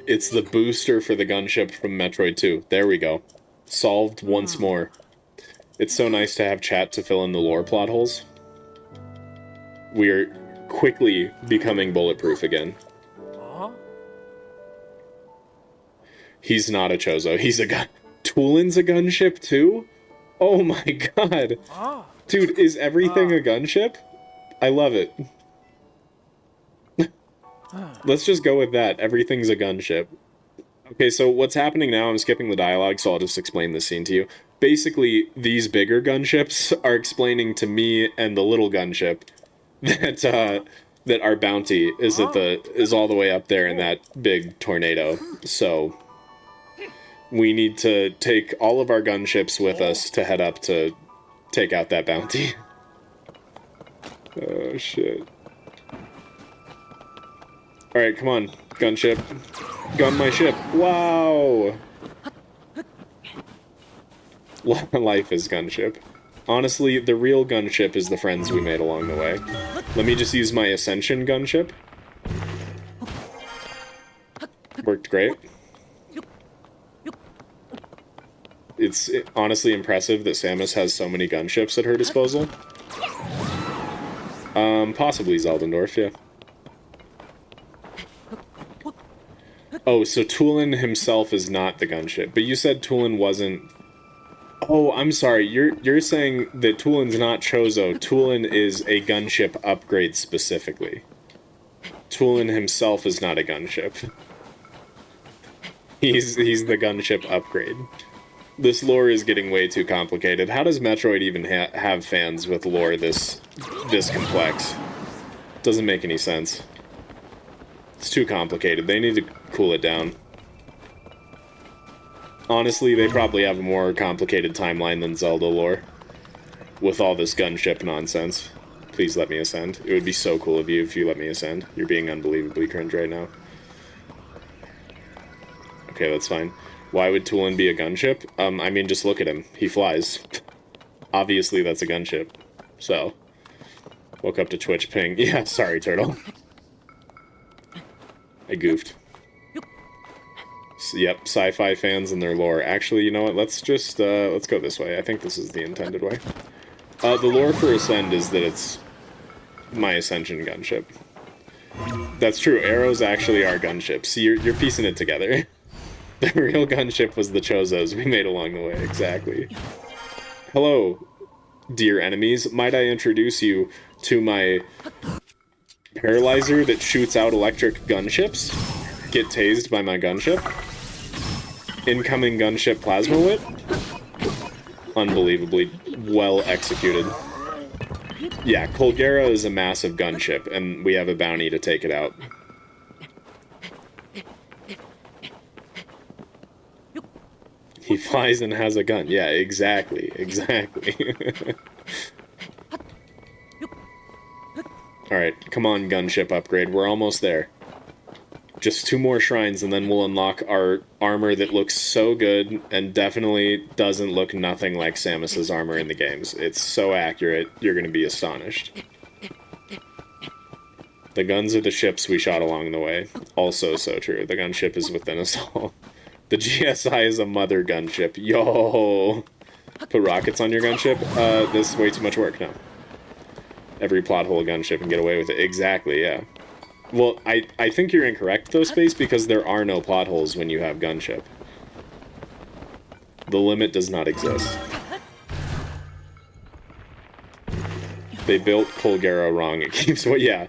It's the booster for the gunship from Metroid 2. There we go. Solved once more. It's so nice to have chat to fill in the lore plot holes. We are quickly becoming bulletproof again. He's not a Chozo. He's a gun. Tulin's a gunship too? Oh my god. Dude, is everything a gunship? I love it. Let's just go with that. Everything's a gunship. Okay, so what's happening now, I'm skipping the dialogue, so I'll just explain this scene to you. Basically, these bigger gunships are explaining to me and the little gunship that that our bounty is is all the way up there in that big tornado. So we need to take all of our gunships with us to head up to take out that bounty. Oh shit. Alright, come on, gunship. Gun my ship. Wow! Life is gunship. Honestly, the real gunship is the friends we made along the way. Let me just use my Ascension gunship. Worked great. It's honestly impressive that Samus has so many gunships at her disposal. Possibly Zeldendorf, yeah. Oh, so Tulin himself is not the gunship, but you said Tulin wasn't... Oh, I'm sorry, you're saying that Tulin's not Chozo. Tulin is a gunship upgrade specifically. Tulin himself is not a gunship. He's the gunship upgrade. This lore is getting way too complicated. How does Metroid even have fans with lore this complex? Doesn't make any sense. It's too complicated. They need to cool it down. Honestly, they probably have a more complicated timeline than Zelda lore. With all this gunship nonsense. Please let me ascend. It would be so cool of you if you let me ascend. You're being unbelievably cringe right now. Okay, that's fine. Why would Tulin be a gunship? I mean, just look at him. He flies. Obviously, that's a gunship. So, woke up to Twitch ping. Yeah, sorry, Turtle. I goofed. Yep, sci-fi fans and their lore. Actually, you know what? Let's just, let's go this way. I think this is the intended way. The lore for Ascend is that it's my Ascension gunship. That's true. Arrows actually are gunships. You're piecing it together. The real gunship was the Chozos we made along the way. Exactly. Hello, dear enemies. Might I introduce you to my paralyzer that shoots out electric gunships? Get tased by my gunship? Incoming gunship plasma whip? Unbelievably well executed. Yeah, Colgera is a massive gunship, and we have a bounty to take it out. He flies and has a gun. Yeah, exactly. Exactly. Alright, come on, gunship upgrade. We're almost there. Just 2 more shrines, and then we'll unlock our armor that looks so good, and definitely doesn't look nothing like Samus's armor in the games. It's so accurate, you're gonna be astonished. The guns are the ships we shot along the way. Also so true. The gunship is within us all. The GSI is a mother gunship. Yo! Put rockets on your gunship? This is way too much work now. Every plot hole gunship and get away with it. Exactly, yeah. Well, I think you're incorrect, though, Space, because there are no plot holes when you have gunship. The limit does not exist. They built Colgera wrong. It keeps... Well, yeah.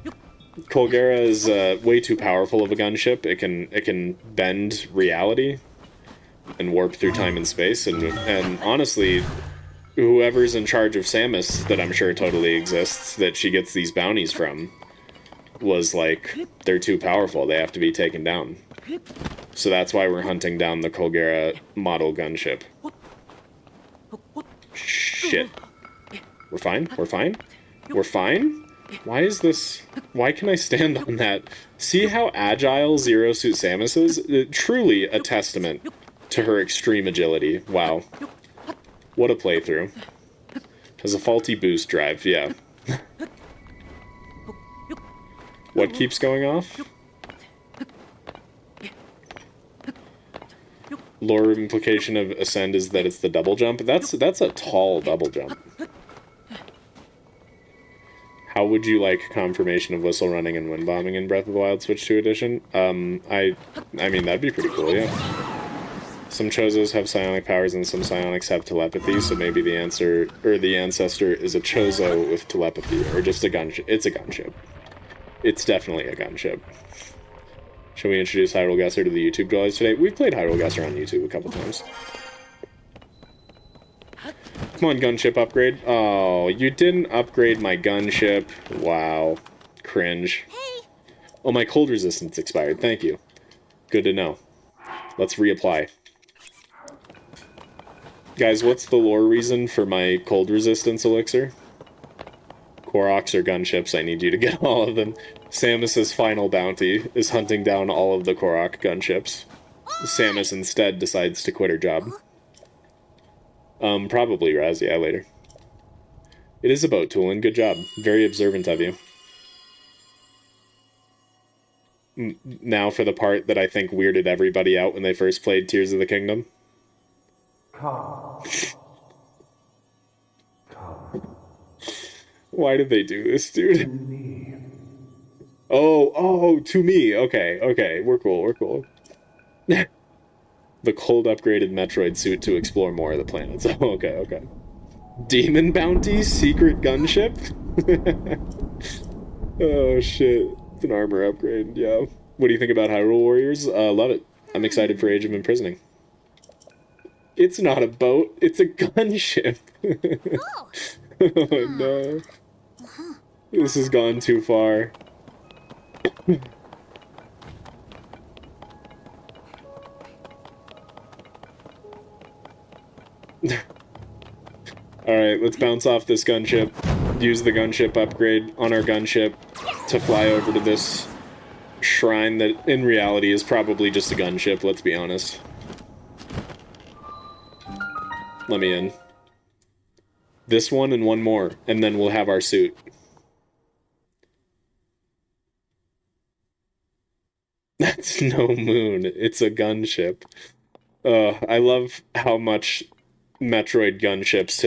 Colgera is way too powerful of a gunship. It can bend reality and warp through time and space. And honestly, whoever's in charge of Samus, that I'm sure totally exists, that she gets these bounties from, was like, they're too powerful, they have to be taken down. So that's why we're hunting down the Colgera model gunship. Shit. We're fine? We're fine? We're fine? Why is this... Why can I stand on that? See how agile Zero Suit Samus is? Truly a testament to her extreme agility. Wow. What a playthrough. Has a faulty boost drive, yeah. What keeps going off? Lore implication of Ascend is that it's the double jump. That's a tall double jump. How would you like confirmation of whistle running and wind bombing in Breath of the Wild Switch 2 edition? I mean, that'd be pretty cool, yeah. Some Chozos have psionic powers and some psionics have telepathy, so maybe the answer, or the ancestor is a Chozo with telepathy, or just a gunship. It's a gunship. It's definitely a gunship. Should we introduce Hyrule Guesser to the YouTube dwellers today? We've played Hyrule Guesser on YouTube a couple times. Come on, gunship upgrade. Oh, you didn't upgrade my gunship. Wow. Cringe. Hey. Oh, my cold resistance expired. Thank you. Good to know. Let's reapply. Guys, what's the lore reason for my cold resistance elixir? Koroks or gunships, I need you to get all of them. Samus's final bounty is hunting down all of the Korok gunships. Samus instead decides to quit her job. Probably Raz, yeah, later. It is about Tulin, good job. Very observant of you. Now for the part that I think weirded everybody out when they first played Tears of the Kingdom. Why did they do this, dude? Oh, to me. Okay, we're cool. The cold upgraded Metroid suit to explore more of the planets. Oh, okay. Demon bounty? Secret gunship? Oh, shit. It's an armor upgrade, yeah. What do you think about Hyrule Warriors? Love it. I'm excited for Age of Imprisoning. It's not a boat, it's a gunship. Oh, no. This has gone too far. Alright, let's bounce off this gunship. Use the gunship upgrade on our gunship to fly over to this shrine that in reality is probably just a gunship, let's be honest. Let me in. This one and one more, and then we'll have our suit. That's no moon, it's a gunship. I love how much Metroid gunships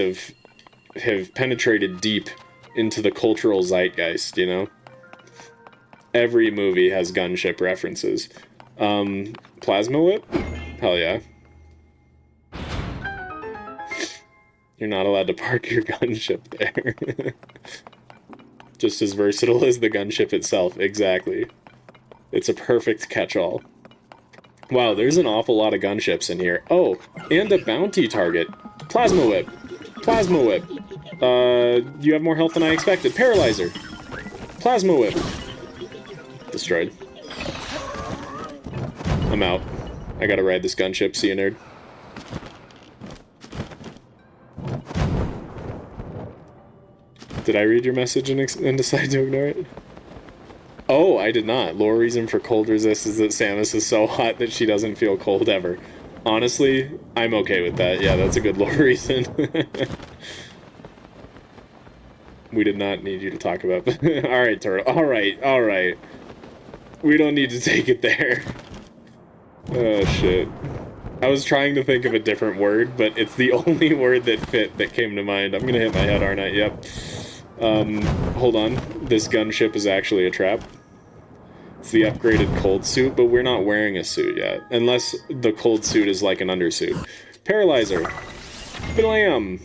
have penetrated deep into the cultural zeitgeist, you know? Every movie has gunship references. Plasma whip? Hell yeah. You're not allowed to park your gunship there. Just as versatile as the gunship itself, exactly. It's a perfect catch-all. Wow, there's an awful lot of gunships in here. Oh, and a bounty target. Plasma whip. Plasma whip. You have more health than I expected. Paralyzer. Plasma whip. Destroyed. I'm out. I gotta ride this gunship, see you, nerd. Did I read your message and decide to ignore it? Oh, I did not. Lore reason for cold resist is that Samus is so hot that she doesn't feel cold ever. Honestly, I'm okay with that. Yeah, that's a good lore reason. We did not need you to talk about that. Alright, Turtle. Alright. We don't need to take it there. Oh, shit. I was trying to think of a different word, but it's the only word that fit that came to mind. I'm gonna hit my head, aren't I? Yep. Hold on. This gunship is actually a trap. It's the upgraded cold suit, but we're not wearing a suit yet. Unless the cold suit is like an undersuit. Paralyzer. Blam!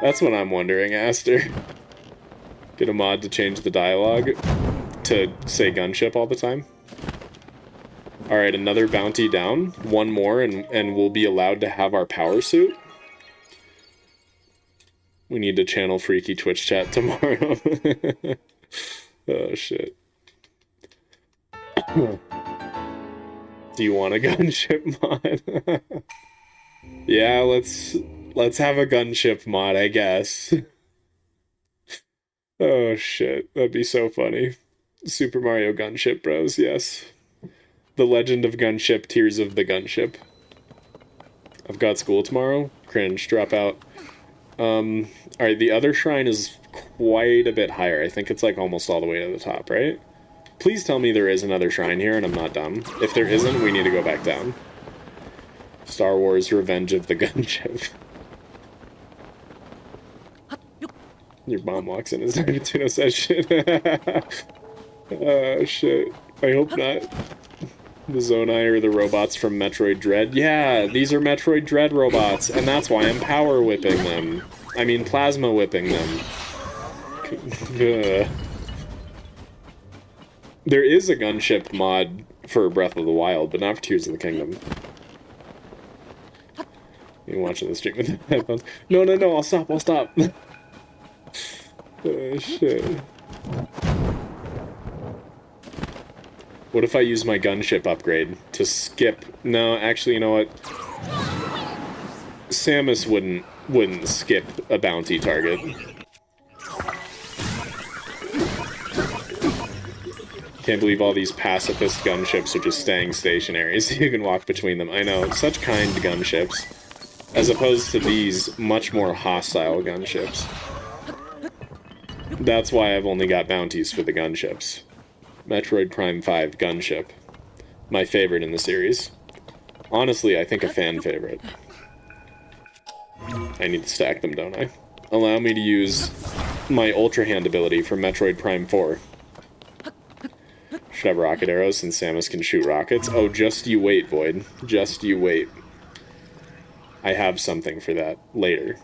That's what I'm wondering, Aster. Get a mod to change the dialogue to say gunship all the time. Alright, another bounty down. One more, and we'll be allowed to have our power suit. We need to channel freaky Twitch chat tomorrow. Oh, shit. Do you want a gunship mod? Yeah, let's have a gunship mod, I guess. Oh, shit. That'd be so funny. Super Mario Gunship Bros, yes. The Legend of Gunship, Tears of the Gunship. I've got school tomorrow. Cringe, drop out. Alright, the other shrine is quite a bit higher. I think it's like almost all the way to the top, right? Please tell me there is another shrine here and I'm not dumb. If there isn't, we need to go back down. Star Wars Revenge of the Gunship. Your mom walks in as Nagatino says shit. Oh, shit. I hope not. The Zonai are the robots from Metroid Dread. Yeah, these are Metroid Dread robots, and that's why I'm power whipping them. I mean, plasma whipping them. There is a gunship mod for Breath of the Wild, but not for Tears of the Kingdom. You watching the stream with the headphones? No, I'll stop. Oh, shit. What if I use my gunship upgrade to skip? No, actually, you know what? Samus wouldn't skip a bounty target. Can't believe all these pacifist gunships are just staying stationary so you can walk between them. I know, such kind gunships. As opposed to these much more hostile gunships. That's why I've only got bounties for the gunships. Metroid Prime 5 Gunship. My favorite in the series. Honestly, I think a fan favorite. I need to stack them, don't I? Allow me to use my Ultra Hand ability from Metroid Prime 4. Should have rocket arrows since Samus can shoot rockets. Oh, just you wait, Void. Just you wait. I have something for that later.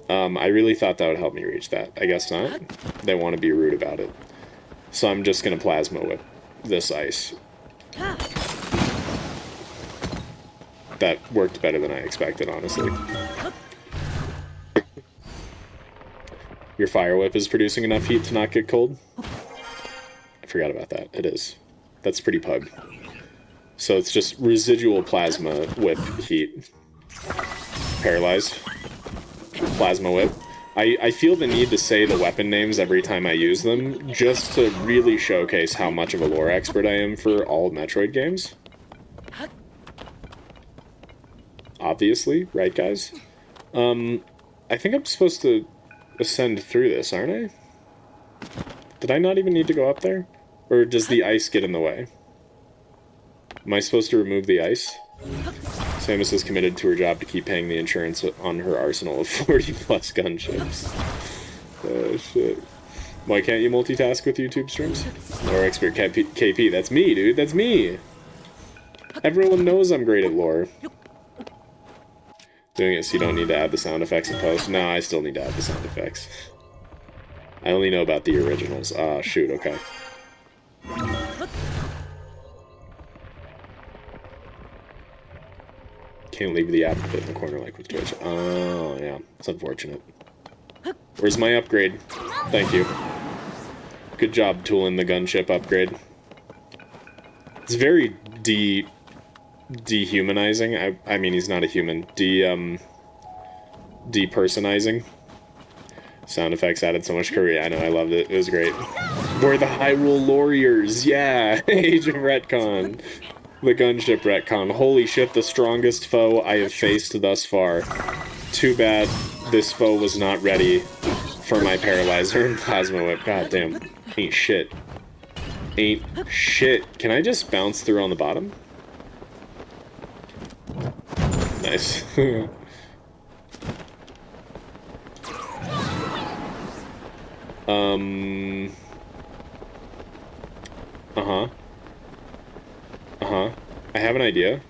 I really thought that would help me reach that. I guess not. They want to be rude about it. So I'm just gonna plasma whip this ice. That worked better than I expected, honestly. Your fire whip is producing enough heat to not get cold? I forgot about that. It is. That's pretty pug. So it's just residual plasma whip heat. Paralyze. Plasma whip. I feel the need to say the weapon names every time I use them, just to really showcase how much of a lore expert I am for all Metroid games. Obviously, right guys? I think I'm supposed to ascend through this, aren't I? Did I not even need to go up there? Or does the ice get in the way? Am I supposed to remove the ice? Samus is committed to her job to keep paying the insurance on her arsenal of 40-plus gunships. Oh, shit. Why can't you multitask with YouTube streams? Lore expert KP. That's me, dude. That's me! Everyone knows I'm great at lore. Doing it so you don't need to add the sound effects in post. No, I still need to add the sound effects. I only know about the originals. Ah, shoot, okay. Can't leave the advocate in the corner like with Twitch. Oh, yeah. It's unfortunate. Where's my upgrade? Thank you. Good job, Tulin, the gunship upgrade. It's very dehumanizing. I mean, he's not a human. Depersonizing. Sound effects added so much Korea. I know, I loved it. It was great. We're the Hyrule Warriors. Yeah! Age of Retcon. The gunship retcon. Holy shit, the strongest foe I have faced thus far. Too bad this foe was not ready for my paralyzer and plasma whip. God damn. Ain't shit. Ain't shit. Can I just bounce through on the bottom? Nice. I have an idea.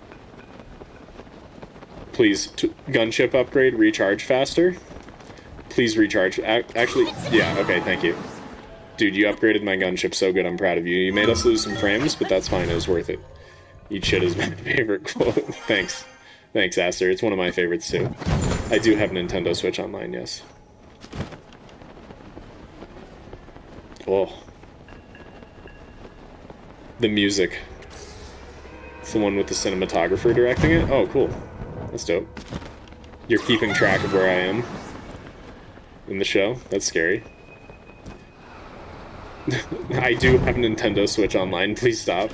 Please, gunship upgrade, recharge faster. Please recharge. Actually, yeah, okay, thank you. Dude, you upgraded my gunship so good, I'm proud of you. You made us lose some frames, but that's fine, it was worth it. Eat shit is my favorite quote. Thanks. Thanks, Aster. It's one of my favorites, too. I do have Nintendo Switch Online, yes. Oh. The music. It's the one with the cinematographer directing it? Oh, cool. That's dope. You're keeping track of where I am in the show? That's scary. I do have Nintendo Switch Online. Please stop.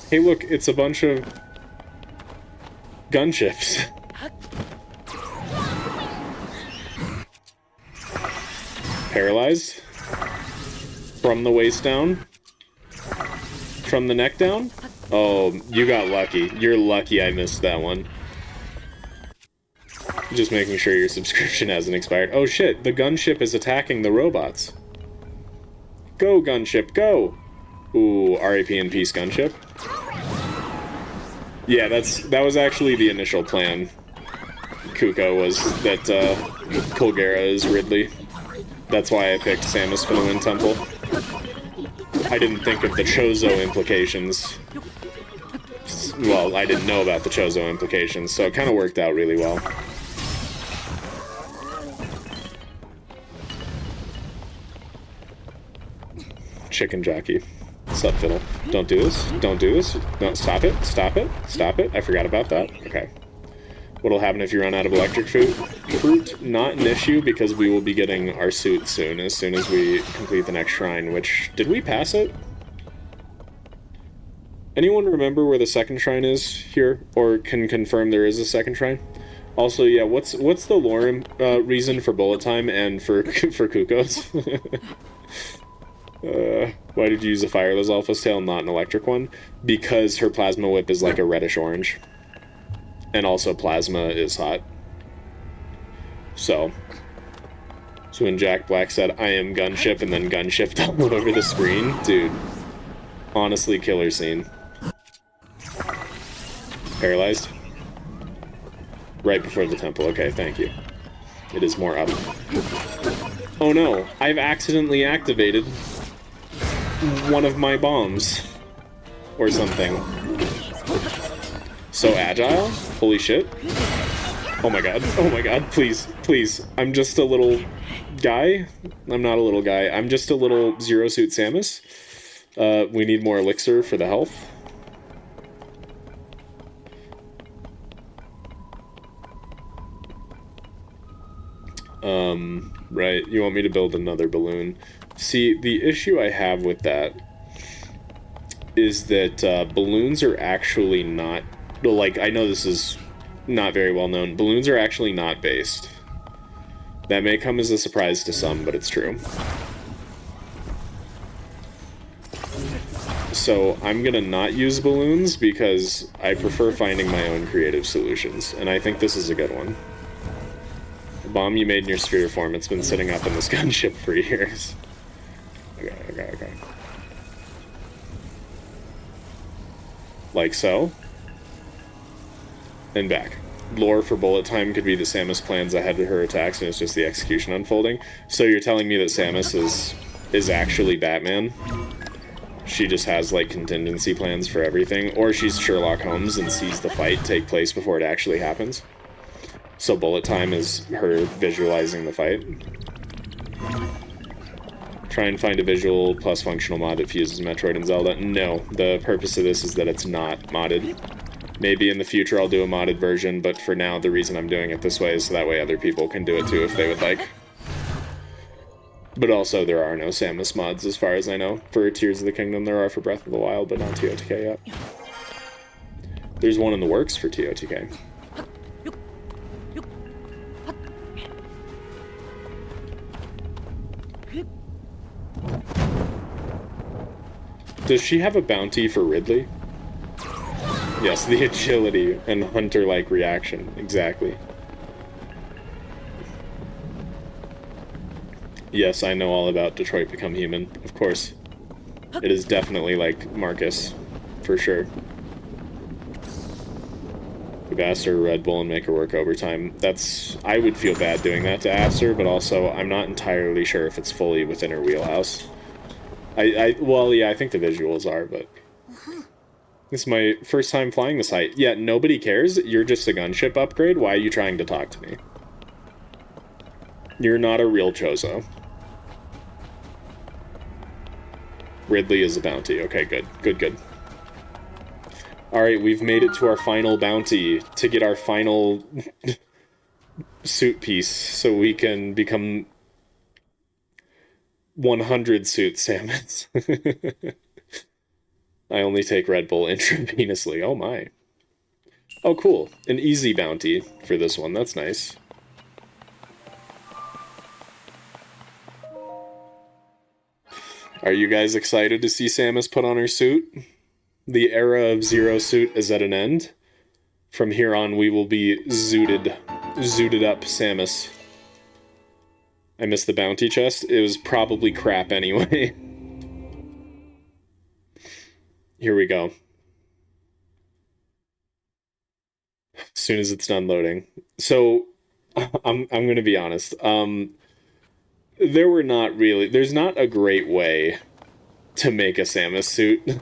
Hey, look, it's a bunch of gunships. Paralyzed. From the waist down. From the neck down. Oh, you got lucky. You're lucky I missed that one. Just making sure your subscription hasn't expired. Oh shit, the gunship is attacking the robots. Go, gunship, go! Ooh, RAP in peace, gunship. Yeah, that was actually the initial plan. Kuko was that Colgera is Ridley. That's why I picked Samus for the Wind Temple. I didn't think of the Chozo implications. Well, I didn't know about the Chozo implications, so it kind of worked out really well. Chicken jockey. Sup, Fiddle. Don't do this. Don't do this. No, stop it. Stop it. Stop it. I forgot about that. Okay. What'll happen if you run out of electric fruit? Not an issue, because we will be getting our suit soon as we complete the next shrine, which... Did we pass it? Anyone remember where the second shrine is here? Or can confirm there is a second shrine? Also, yeah, what's the lore reason for bullet time and for Kuko's? Why did you use a Fireless Alpha's tail, not an electric one? Because her plasma whip is like a reddish orange. And also plasma is hot. So when Jack Black said, I am gunship, and then gunship all over the screen, dude, honestly, killer scene. Paralyzed? Right before the temple, okay, thank you. It is more up. Oh no, I've accidentally activated one of my bombs. Or something. So agile? Holy shit. Oh my god, please, please. I'm just a little guy? I'm not a little guy. I'm just a little Zero Suit Samus. We need more elixir for the health. Right, you want me to build another balloon. See, the issue I have with that is that balloons are actually not... Well, like, I know this is not very well known. Balloons are actually not based. That may come as a surprise to some, but it's true. So I'm gonna not use balloons because I prefer finding my own creative solutions, and I think this is a good one. The bomb you made in your sphere form, it's been sitting up in this gunship for years. Okay. Like so. And back. Lore for bullet time could be that Samus plans ahead of her attacks and it's just the execution unfolding. So you're telling me that Samus is actually Batman? She just has, like, contingency plans for everything? Or she's Sherlock Holmes and sees the fight take place before it actually happens? So bullet time is her visualizing the fight? Try and find a visual plus functional mod that fuses Metroid and Zelda. No, the purpose of this is that it's not modded. Maybe in the future I'll do a modded version, but for now the reason I'm doing it this way is so that way other people can do it too if they would like. But also there are no Samus mods as far as I know. For Tears of the Kingdom there are for Breath of the Wild, but not TOTK yet. There's one in the works for TOTK. Does she have a bounty for Ridley? Yes, the agility and hunter-like reaction. Exactly. Yes, I know all about Detroit Become Human, of course. It is definitely like Marcus, for sure. We've asked her Red Bull and make her work overtime. That's... I would feel bad doing that to ask her, but also I'm not entirely sure if it's fully within her wheelhouse. Well, yeah, I think the visuals are, but... This is my first time flying this height. Yeah, nobody cares. You're just a gunship upgrade. Why are you trying to talk to me? You're not a real Chozo. Ridley is a bounty. Okay, good. Good. Alright, we've made it to our final bounty to get our final suit piece so we can become 100 suit Samus. I only take Red Bull intravenously. Oh my. Oh cool. An easy bounty for this one. That's nice. Are you guys excited to see Samus put on her suit? The era of Zero Suit is at an end. From here on, we will be zooted up Samus. I missed the bounty chest. It was probably crap anyway. Here we go. As soon as it's done loading. So, I'm gonna be honest. There's not a great way to make a Samus suit,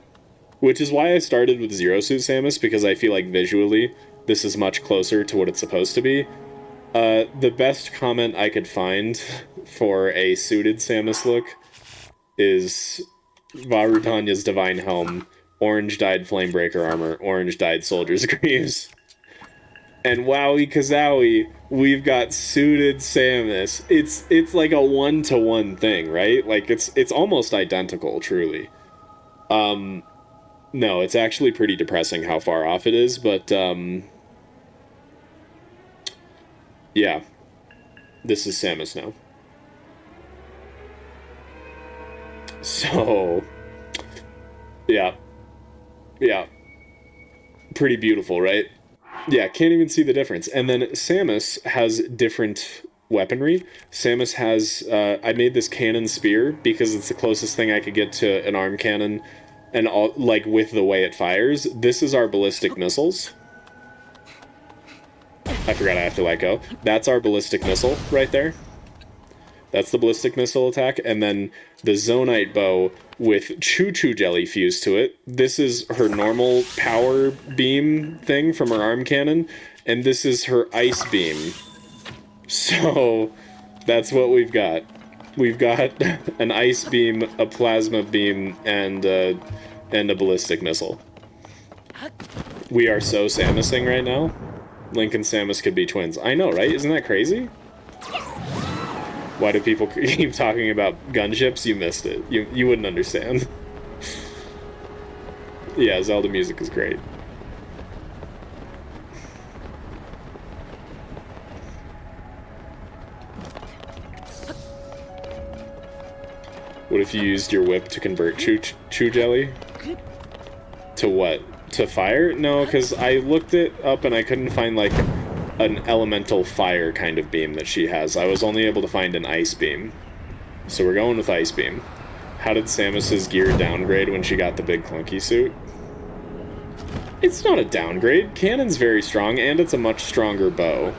which is why I started with Zero Suit Samus, because I feel like visually this is much closer to what it's supposed to be. The best comment I could find for a suited Samus look is Varutanya's Divine Helm, orange dyed Flamebreaker armor, orange dyed Soldier's Greaves. And wowie kazowie, we've got suited Samus. It's like a one-to-one thing, right? Like it's almost identical, truly. No, it's actually pretty depressing how far off it is, but yeah. This is Samus now. So yeah. Pretty beautiful, right? Yeah, can't even see the difference. And then Samus has different weaponry. Samus has, I made this cannon spear because it's the closest thing I could get to an arm cannon, and all, like, with the way it fires. This is our ballistic missiles. I forgot I have to let go. That's our ballistic missile right there. That's the ballistic missile attack. And then the Zonite bow with choo-choo jelly fused to it. This is her normal power beam thing from her arm cannon. And this is her ice beam. So that's what we've got. We've got an ice beam, a plasma beam, and a ballistic missile. We are so Samusing right now. Link and Samus could be twins. I know, right? Isn't that crazy? Why do people keep talking about gunships? You missed it. You wouldn't understand. Yeah, Zelda music is great. What if you used your whip to convert Chew Jelly? To what? To fire? No, because I looked it up and I couldn't find, like, an elemental fire kind of beam that she has. I was only able to find an ice beam. So we're going with ice beam. How did Samus's gear downgrade when she got the big clunky suit? It's not a downgrade. Cannon's very strong, and it's a much stronger bow.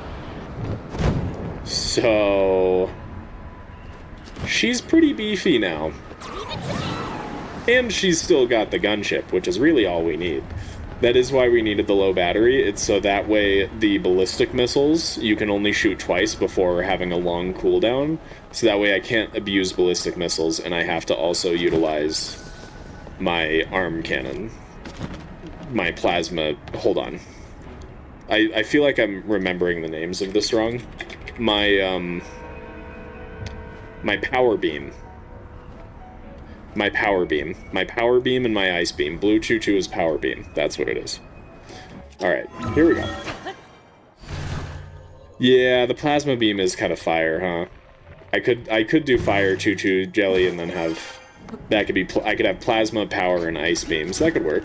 So... she's pretty beefy now. And she's still got the gunship, which is really all we need. That is why we needed the low battery. It's so that way the ballistic missiles, you can only shoot twice before having a long cooldown. So that way I can't abuse ballistic missiles, and I have to also utilize my arm cannon. My plasma... hold on. I feel like I'm remembering the names of this wrong. My power beam. My power beam. My power beam and my ice beam. Blue Choo-Choo is power beam. That's what it is. Alright, here we go. Yeah, the plasma beam is kind of fire, huh? I could do fire Choo-Choo Jelly and then have... that could be... I could have plasma, power, and ice beams. That could work.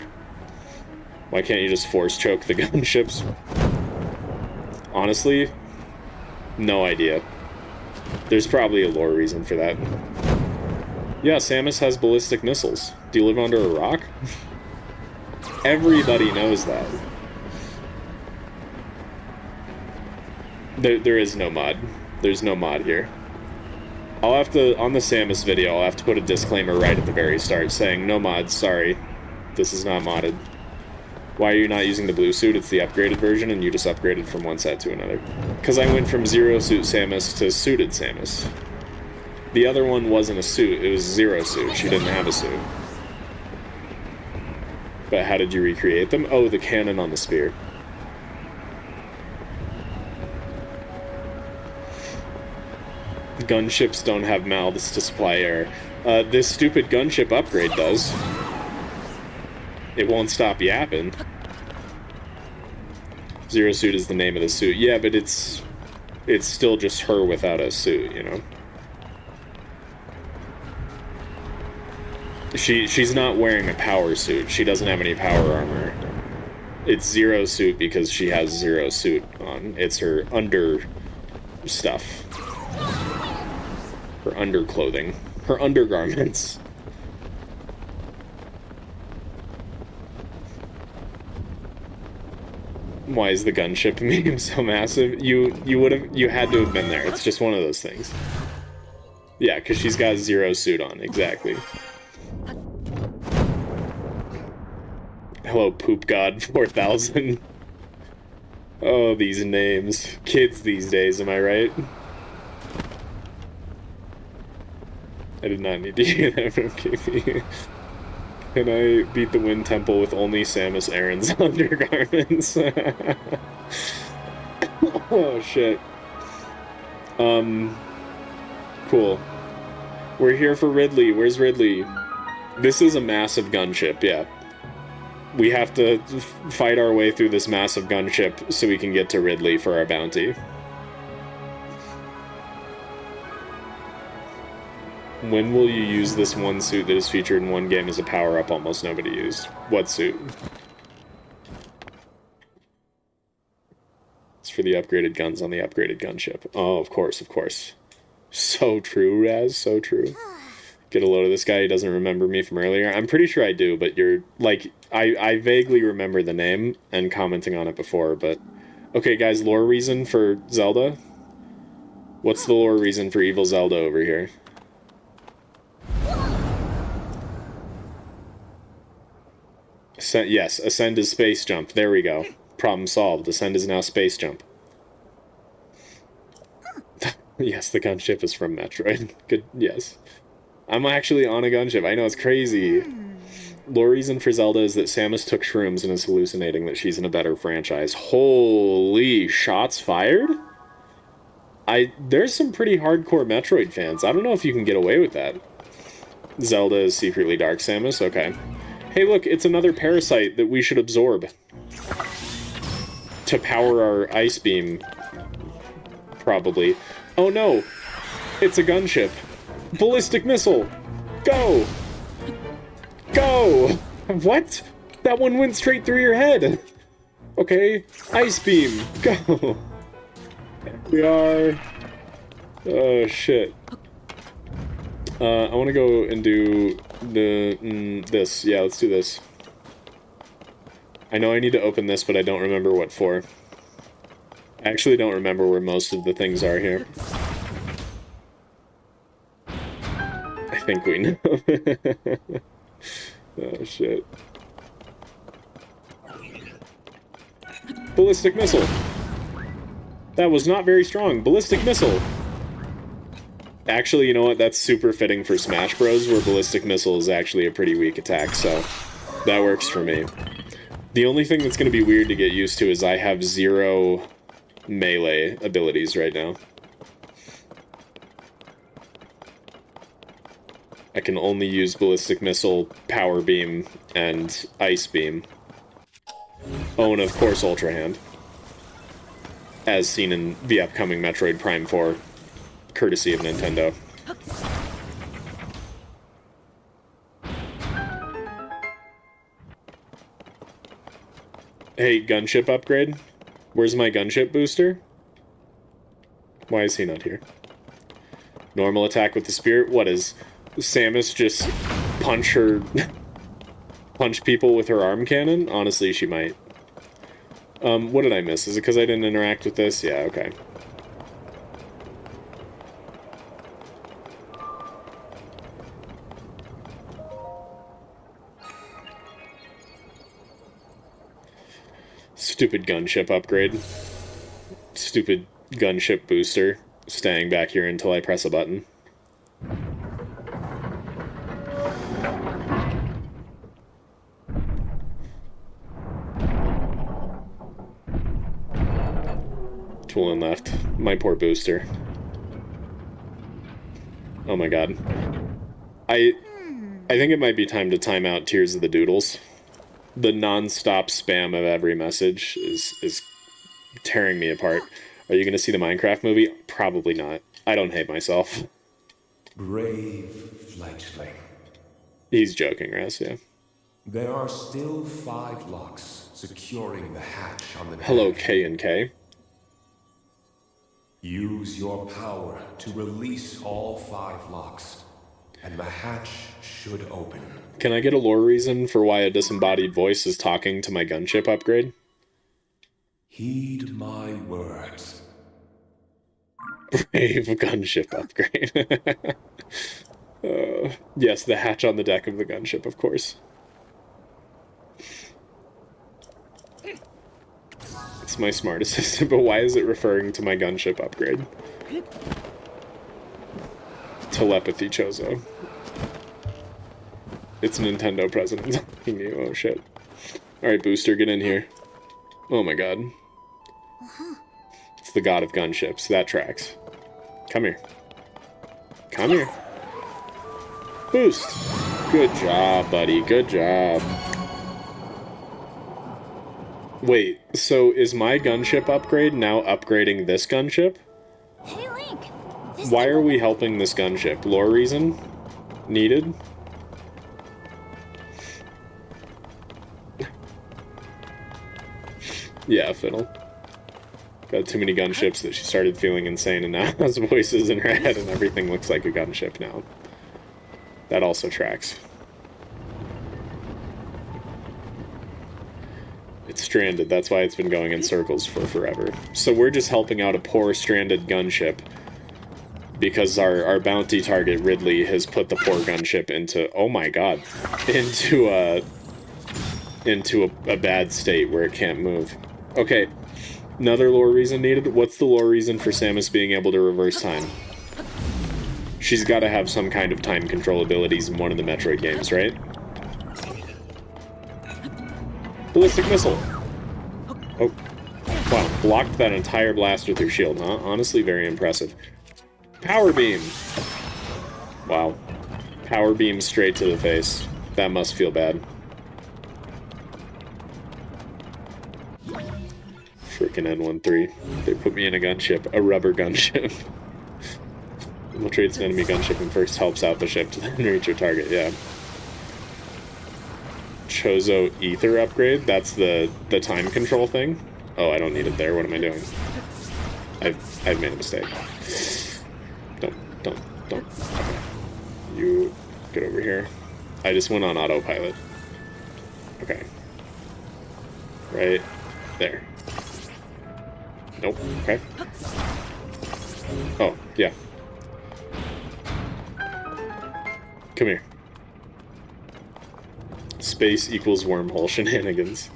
Why can't you just force choke the gunships? Honestly, no idea. There's probably a lore reason for that. Yeah, Samus has ballistic missiles. Do you live under a rock? Everybody knows that. There is no mod. There's no mod here. I'll have to, on the Samus video, I'll have to put a disclaimer right at the very start saying, no mods, sorry. This is not modded. Why are you not using the blue suit? It's the upgraded version, and you just upgraded from one set to another. Because I went from Zero Suit Samus to Suited Samus. The other one wasn't a suit, it was Zero Suit. She didn't have a suit. But how did you recreate them? Oh, the cannon on the spear. Gunships don't have mouths to supply air. This stupid gunship upgrade does. It won't stop yapping. Zero Suit is the name of the suit. Yeah, but it's still just her without a suit, you know? She's not wearing a power suit. She doesn't have any power armor. It's Zero Suit because she has Zero Suit on. It's her under stuff. Her underclothing. Her undergarments. Why is the gunship meme so massive? You had to have been there. It's just one of those things. Yeah, because she's got Zero Suit on, exactly. Hello, Poop God 4000. Oh, these names. Kids these days, am I right? I did not need to hear that from KP. Can I beat the Wind Temple with only Samus Aran's undergarments? Oh, shit. Cool. We're here for Ridley. Where's Ridley? This is a massive gunship, yeah. We have to fight our way through this massive gunship so we can get to Ridley for our bounty. When will you use this one suit that is featured in one game as a power-up almost nobody used? What suit? It's for the upgraded guns on the upgraded gunship. Oh, of course, of course. So true, Raz, so true. Get a load of this guy, he doesn't remember me from earlier. I'm pretty sure I do, but you're, like, I vaguely remember the name and commenting on it before, but... Okay, guys, lore reason for Zelda? What's the lore reason for Evil Zelda over here? Ascent, yes, Ascend is space jump. There we go. Problem solved. Ascend is now space jump. Yes, the gunship is from Metroid. Good, yes. I'm actually on a gunship. I know, it's crazy. Lore reason for Zelda is that Samus took shrooms and is hallucinating that she's in a better franchise. Holy shots fired? There's some pretty hardcore Metroid fans. I don't know if you can get away with that. Zelda is secretly Dark Samus? Okay. Hey, look, it's another parasite that we should absorb. To power our ice beam. Probably. Oh no! It's a gunship. Ballistic missile! Go! Go! What? That one went straight through your head! Okay, ice beam, go! We are... Oh, shit. I want to go and do this. Yeah, let's do this. I know I need to open this, but I don't remember what for. I actually don't remember where most of the things are here. I think we know. Oh, shit. Ballistic missile. That was not very strong. Ballistic missile. Actually, you know what? That's super fitting for Smash Bros, where ballistic missile is actually a pretty weak attack, so that works for me. The only thing that's going to be weird to get used to is I have 0 melee abilities right now. I can only use ballistic missile, power beam, and ice beam. Oh, and of course Ultra Hand. As seen in the upcoming Metroid Prime 4, courtesy of Nintendo. Hey, gunship upgrade? Where's my gunship booster? Why is he not here? Normal attack with the spirit? What is... Samus just punch people with her arm cannon? Honestly, she might. What did I miss? Is it because I didn't interact with this? Yeah, okay. Stupid gunship upgrade. Stupid gunship booster. Staying back here until I press a button. Tulin left. My poor booster. Oh my god. I think it might be time to time out Tears of the Doodles. The non-stop spam of every message is tearing me apart. Are you going to see the Minecraft movie? Probably not. I don't hate myself. Brave fledgling. He's joking, Raz, yeah. There are still 5 locks securing the hatch on the deck. Hello, K and K. Use your power to release all 5 locks, and the hatch should open. Can I get a lore reason for why a disembodied voice is talking to my gunship upgrade? Heed my words. Brave gunship upgrade. Yes, the hatch on the deck of the gunship, of course. It's my smart assistant, but why is it referring to my gunship upgrade? Telepathy, Chozo. It's Nintendo president talking to you. Oh, shit. Alright, Booster, get in here. Oh my god. It's the god of gunships. That tracks. Come here. Come here. Boost! Good job, buddy. Good job. Wait, so is my gunship upgrade now upgrading this gunship? Hey, Link. Why are we helping this gunship? Lore reason? Needed? Yeah, Fiddle. Got too many gunships that she started feeling insane and now has voices in her head and everything looks like a gunship now. That also tracks. It's stranded, that's why it's been going in circles for forever. So we're just helping out a poor stranded gunship because our bounty target Ridley has put the poor gunship into, oh my god, into a bad state where it can't move. Okay, another lore reason needed. What's the lore reason for Samus being able to reverse time? She's got to have some kind of time control abilities in one of the Metroid games, right? Ballistic missile! Oh, wow. Blocked that entire blast with your shield, huh? Honestly, very impressive. Power beam! Wow. Power beam straight to the face. That must feel bad. Frickin' N13. They put me in a gunship. A rubber gunship. Infiltrates an enemy gunship and first helps out the ship to then reach your target, yeah. Chozo Ether upgrade? That's the time control thing? Oh, I don't need it there. What am I doing? I've made a mistake. Don't. Okay. You get over here. I just went on autopilot. Okay. Right there. Nope. Okay. Oh, yeah. Come here. Space equals wormhole shenanigans.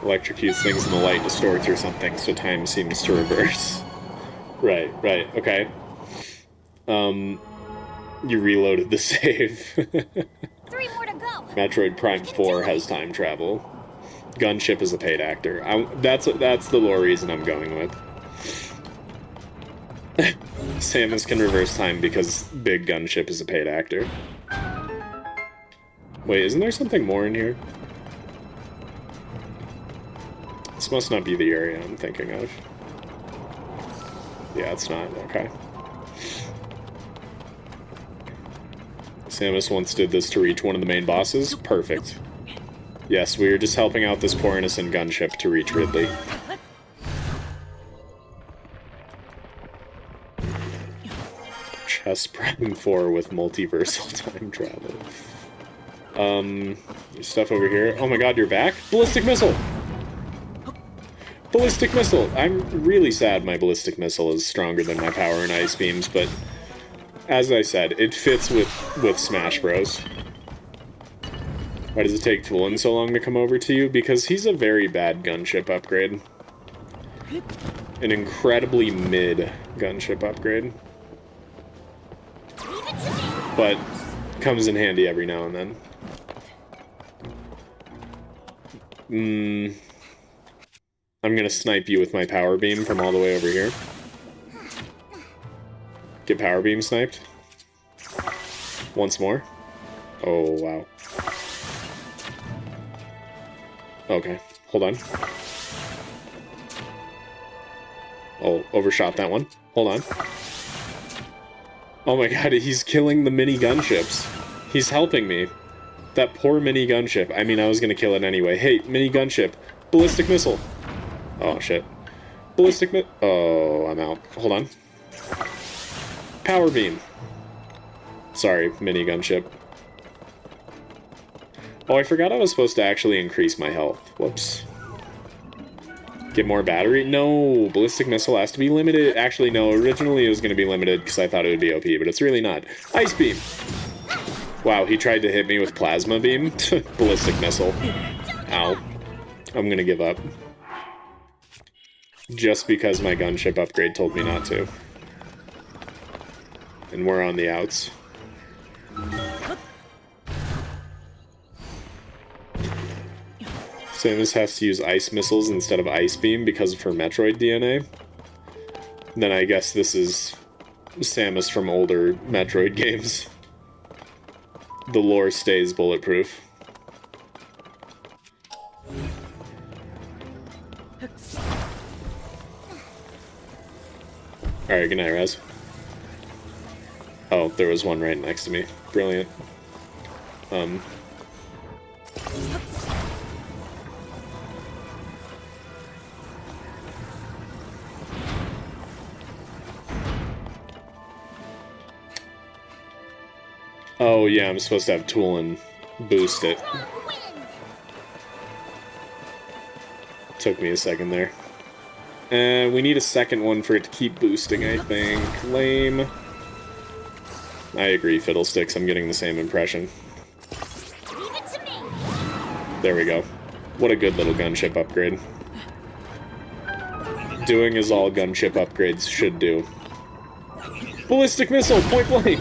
Electrocutes things in the light, distorts or something, so time seems to reverse. Right, okay. You reloaded the save. 3 more to go. Metroid Prime 4 has time travel. Gunship is a paid actor. That's the lore reason I'm going with. Samus can reverse time because Big Gunship is a paid actor. Wait, isn't there something more in here? This must not be the area I'm thinking of. Yeah, it's not. Okay. Samus once did this to reach one of the main bosses. Perfect. Yes, we were just helping out this poor innocent gunship to reach Ridley. Chess Prime 4 with multiversal time travel. Stuff over here. Oh my god, you're back? Ballistic missile! Ballistic missile! I'm really sad my ballistic missile is stronger than my power and ice beams, but as I said, it fits with Smash Bros. Why does it take Tulin so long to come over to you? Because he's a very bad gunship upgrade. An incredibly mid gunship upgrade. But comes in handy every now and then. I'm gonna snipe you with my power beam from all the way over here. Get power beam sniped. Once more. Oh, wow. Okay, hold on. Oh, overshot that one. Hold on. Oh my god, he's killing the mini gunships. He's helping me. That poor mini gunship. I mean, I was gonna kill it anyway. Hey, mini gunship. Ballistic missile. Oh, shit. Ballistic mi- Oh, I'm out. Hold on. Power beam. Sorry, mini gunship. Oh, I forgot I was supposed to actually increase my health. Whoops. Get more battery? No, ballistic missile has to be limited. Actually, no, originally it was going to be limited because I thought it would be OP, but it's really not. Ice beam! Wow, he tried to hit me with plasma beam? Ballistic missile. Ow. I'm going to give up. Just because my gunship upgrade told me not to. And we're on the outs. Samus has to use ice missiles instead of ice beam because of her Metroid DNA. Then I guess this is Samus from older Metroid games. The lore stays bulletproof. Alright, good night, Raz. Oh, there was one right next to me. Brilliant. Oh, yeah, I'm supposed to have Tulin boost it. Took me a second there. We need a second one for it to keep boosting, I think. Lame. I agree, Fiddlesticks. I'm getting the same impression. There we go. What a good little gunship upgrade. Doing as all gunship upgrades should do. Ballistic missile, point blank!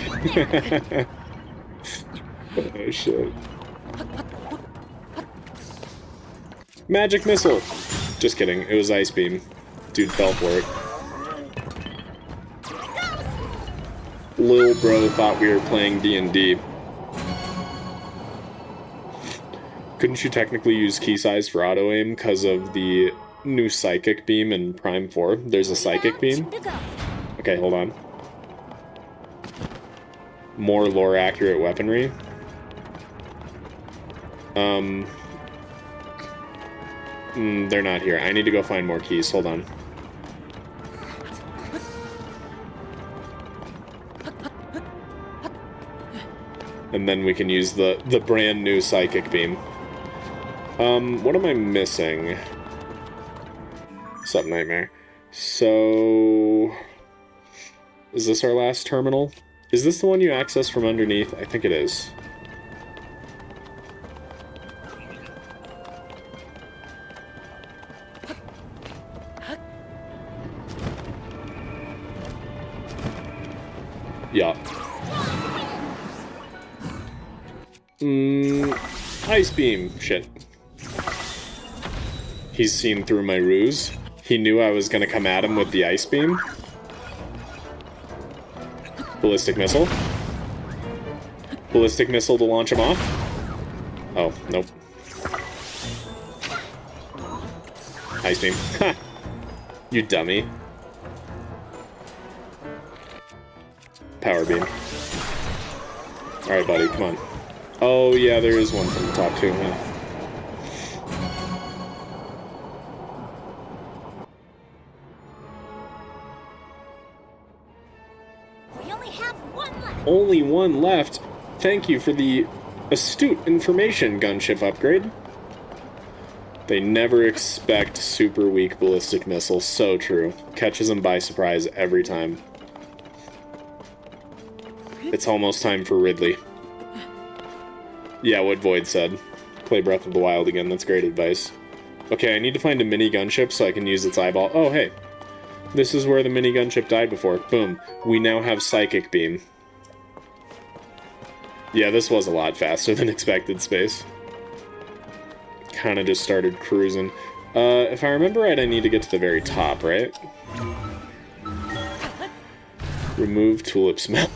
Oh, shit. Magic missile! Just kidding. It was Ice Beam. Dude fell for it. Lil bro thought we were playing D&D. Couldn't you technically use key size for auto-aim because of the new Psychic Beam in Prime 4? There's a Psychic Beam? Okay, hold on. More lore-accurate weaponry. They're not here. I need to go find more keys. Hold on. And then we can use the brand new Psychic Beam. What am I missing? Sup, Nightmare. So... is this our last terminal? Is this the one you access from underneath? I think it is. Yeah. Ice Beam. Shit. He's seen through my ruse. He knew I was gonna come at him with the Ice Beam. Ballistic Missile. Ballistic Missile to launch him off. Oh, nope. Ice Beam. Ha! You dummy. Power Beam. Alright, buddy, come on. Oh, yeah, there is one from the top, too, huh? We only have one left. Only one left. Thank you for the astute information, Gunship upgrade. They never expect super weak ballistic missiles. So true. Catches them by surprise every time. It's almost time for Ridley. Yeah, what Void said. Play Breath of the Wild again, that's great advice. Okay, I need to find a mini gunship so I can use its eyeball. Oh, hey. This is where the mini gunship died before. Boom. We now have Psychic Beam. Yeah, this was a lot faster than expected, Space. Kinda just started cruising. If I remember right, I need to get to the very top, right? Remove tulip smell.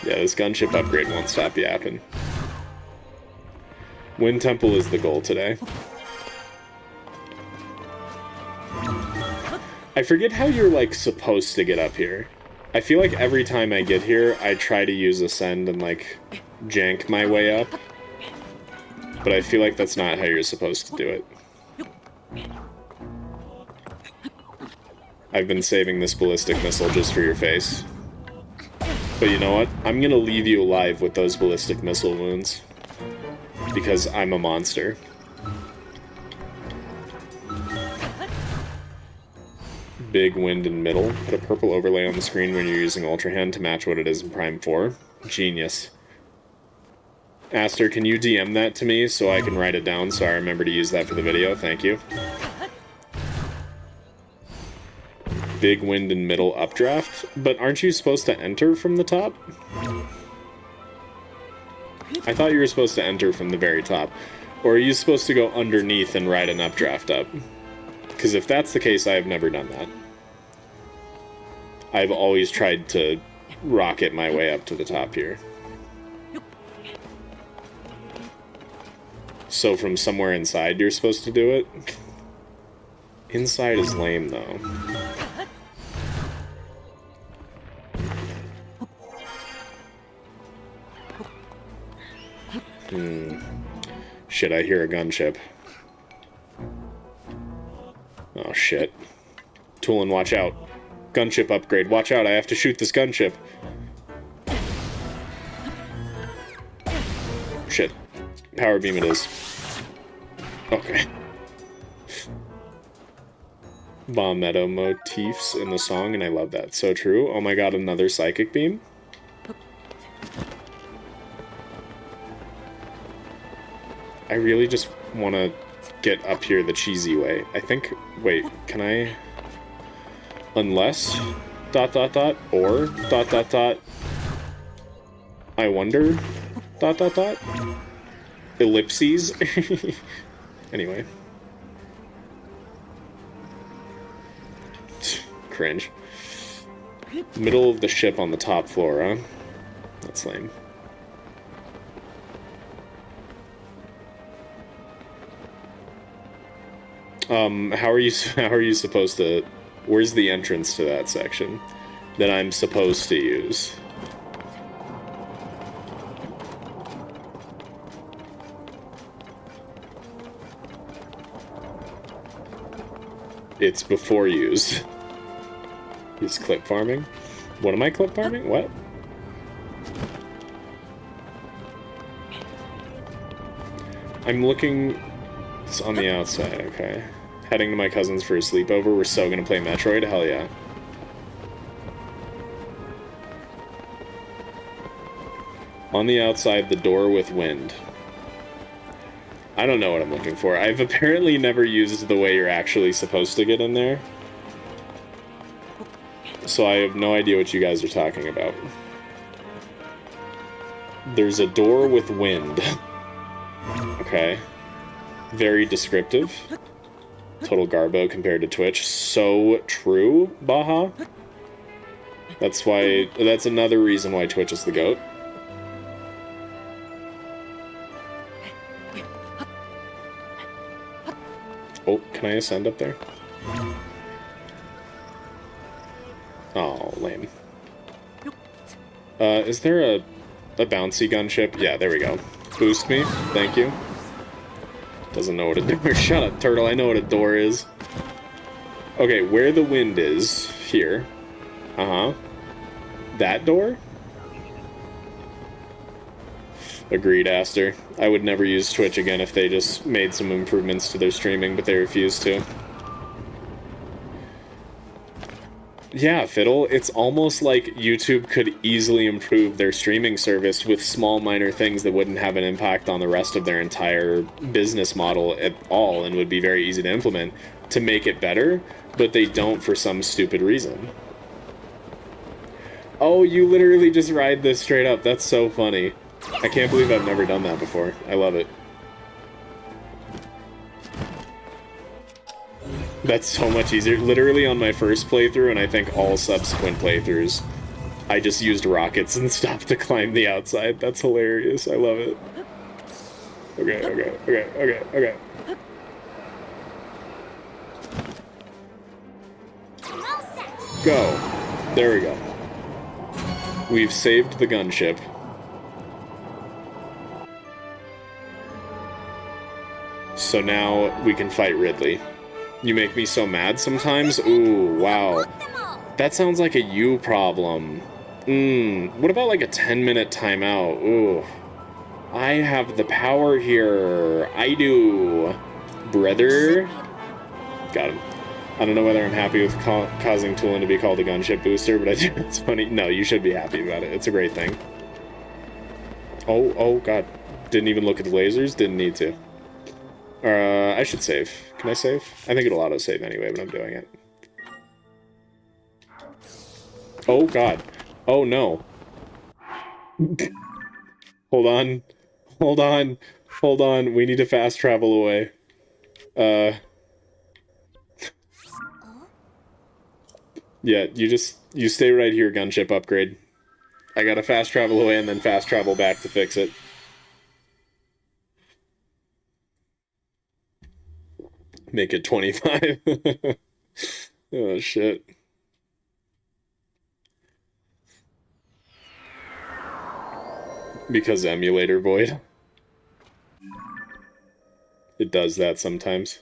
Yeah, this gunship upgrade won't stop yapping. Wind Temple is the goal today. I forget how you're, like, supposed to get up here. I feel like every time I get here, I try to use Ascend and, like, jank my way up. But I feel like that's not how you're supposed to do it. I've been saving this ballistic missile just for your face. But you know what? I'm gonna leave you alive with those ballistic missile wounds. Because I'm a monster. Big wind in middle. Put a purple overlay on the screen when you're using Ultra Hand to match what it is in Prime 4. Genius. Aster, can you DM that to me so I can write it down so I remember to use that for the video? Thank you. Big wind in middle updraft, but aren't you supposed to enter from the top? I thought you were supposed to enter from the very top. Or are you supposed to go underneath and ride an updraft up? Because if that's the case, I have never done that. I've always tried to rocket my way up to the top here. So from somewhere inside you're supposed to do it? Inside is lame, though. Shit, I hear a gunship. Oh, shit. Tulin, watch out. Gunship upgrade. Watch out, I have to shoot this gunship. Shit. Power beam it is. Okay. Bomb Meadow motifs in the song, and I love that. So true. Oh my god, another Psychic Beam? I really just want to get up here the cheesy way. I think... wait, can I... unless... ... or... ... I wonder... ... Ellipses? Anyway. cringe. Middle of the ship on the top floor, huh? That's lame. How are you supposed to... Where's the entrance to that section that I'm supposed to use? It's before used. He's clip farming? What am I clip farming? What? I'm looking... It's on the outside, okay. Heading to my cousin's for a sleepover. We're so gonna play Metroid? Hell yeah. On the outside, the door with wind. I don't know what I'm looking for. I've apparently never used the way you're actually supposed to get in there. So I have no idea what you guys are talking about. There's a door with wind. Okay. Very descriptive. Total garbo compared to Twitch. So true, Baha. That's another reason why Twitch is the GOAT. Oh, can I ascend up there? Oh, lame. Is there a bouncy gunship? Yeah, there we go. Boost me, thank you. Doesn't know what a door... Shut up, turtle, I know what a door is. Okay, where the wind is, here. Uh-huh. That door? Agreed, Aster. I would never use Twitch again if they just made some improvements to their streaming, but they refused to. Yeah, Fiddle, it's almost like YouTube could easily improve their streaming service with small minor things that wouldn't have an impact on the rest of their entire business model at all and would be very easy to implement to make it better, but they don't for some stupid reason. Oh, you literally just ride this straight up. That's so funny. I can't believe I've never done that before. I love it. That's so much easier. Literally on my first playthrough, and I think all subsequent playthroughs, I just used rockets and stuff to climb the outside. That's hilarious. I love it. Okay. Go. There we go. We've saved the gunship. So now we can fight Ridley. You make me so mad sometimes? Ooh, wow. That sounds like a you problem. What about like a 10-minute timeout? Ooh. I have the power here. I do. Brother. Got him. I don't know whether I'm happy with causing Tulin to be called a gunship booster, but I think it's funny. No, you should be happy about it. It's a great thing. Oh god. Didn't even look at the lasers? Didn't need to. I should save. Can I save? I think it'll auto-save anyway, but I'm doing it. Oh, God. Oh, no. Hold on. Hold on. Hold on. We need to fast travel away. Yeah, you stay right here, gunship upgrade. I gotta fast travel away and then fast travel back to fix it. Make it 25. Oh, shit. Because emulator void. It does that sometimes.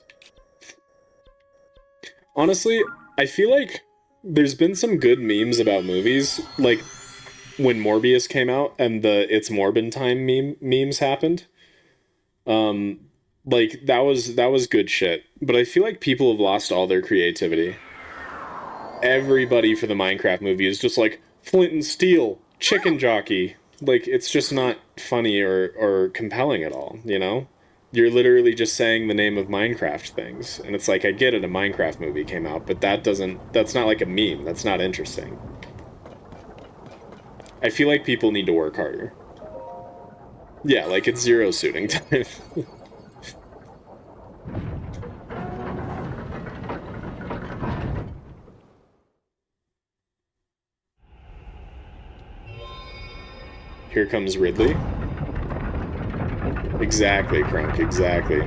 Honestly, I feel like there's been some good memes about movies, like when Morbius came out and the It's Morbin Time memes happened. Like, that was good shit. But I feel like people have lost all their creativity. Everybody for the Minecraft movie is just like, Flint and Steel, chicken jockey. Like, it's just not funny or compelling at all, you know? You're literally just saying the name of Minecraft things. And it's like, I get it, a Minecraft movie came out, but that's not like a meme. That's not interesting. I feel like people need to work harder. Yeah, like, it's zero suiting time. Here comes Ridley. Exactly, Crunk, exactly.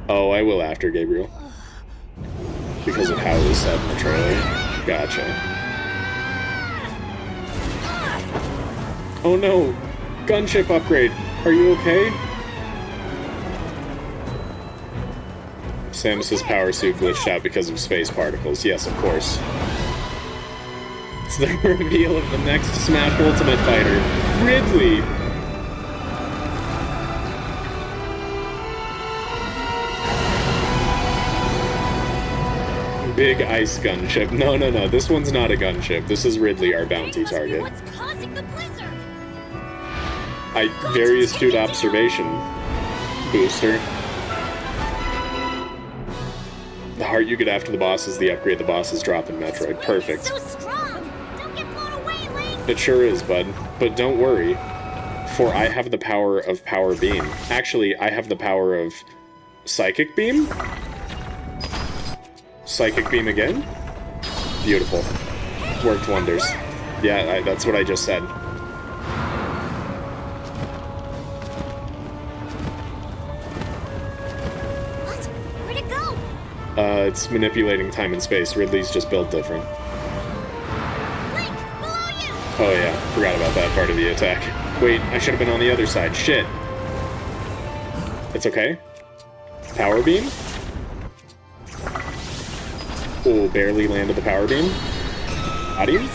Oh, I will after Gabriel. Because of how it was said in the trailer. Gotcha. Oh no! Gunship upgrade! Are you okay? Samus's power suit glitched out because of space particles. Yes, of course. It's the reveal of the next Smash Ultimate fighter, Ridley! Big ice gunship. No, no, no. This one's not a gunship. This is Ridley, our bounty target. What's causing the blizzard? Very astute observation, Booster. The heart you get after the boss is the upgrade the bosses drop in Metroid. Perfect. So strong. Don't get blown away, Link. It sure is, bud. But don't worry, for I have the power of Power Beam. Actually, I have the power of Psychic Beam? Psychic Beam again? Beautiful. Worked wonders. Yeah, that's what I just said. What? Where'd it go? It's manipulating time and space. Ridley's just built different. Link, below you. Oh yeah, forgot about that part of the attack. Wait, I should have been on the other side. Shit. It's okay. Power Beam? Oh, barely landed the Power Beam. Audience?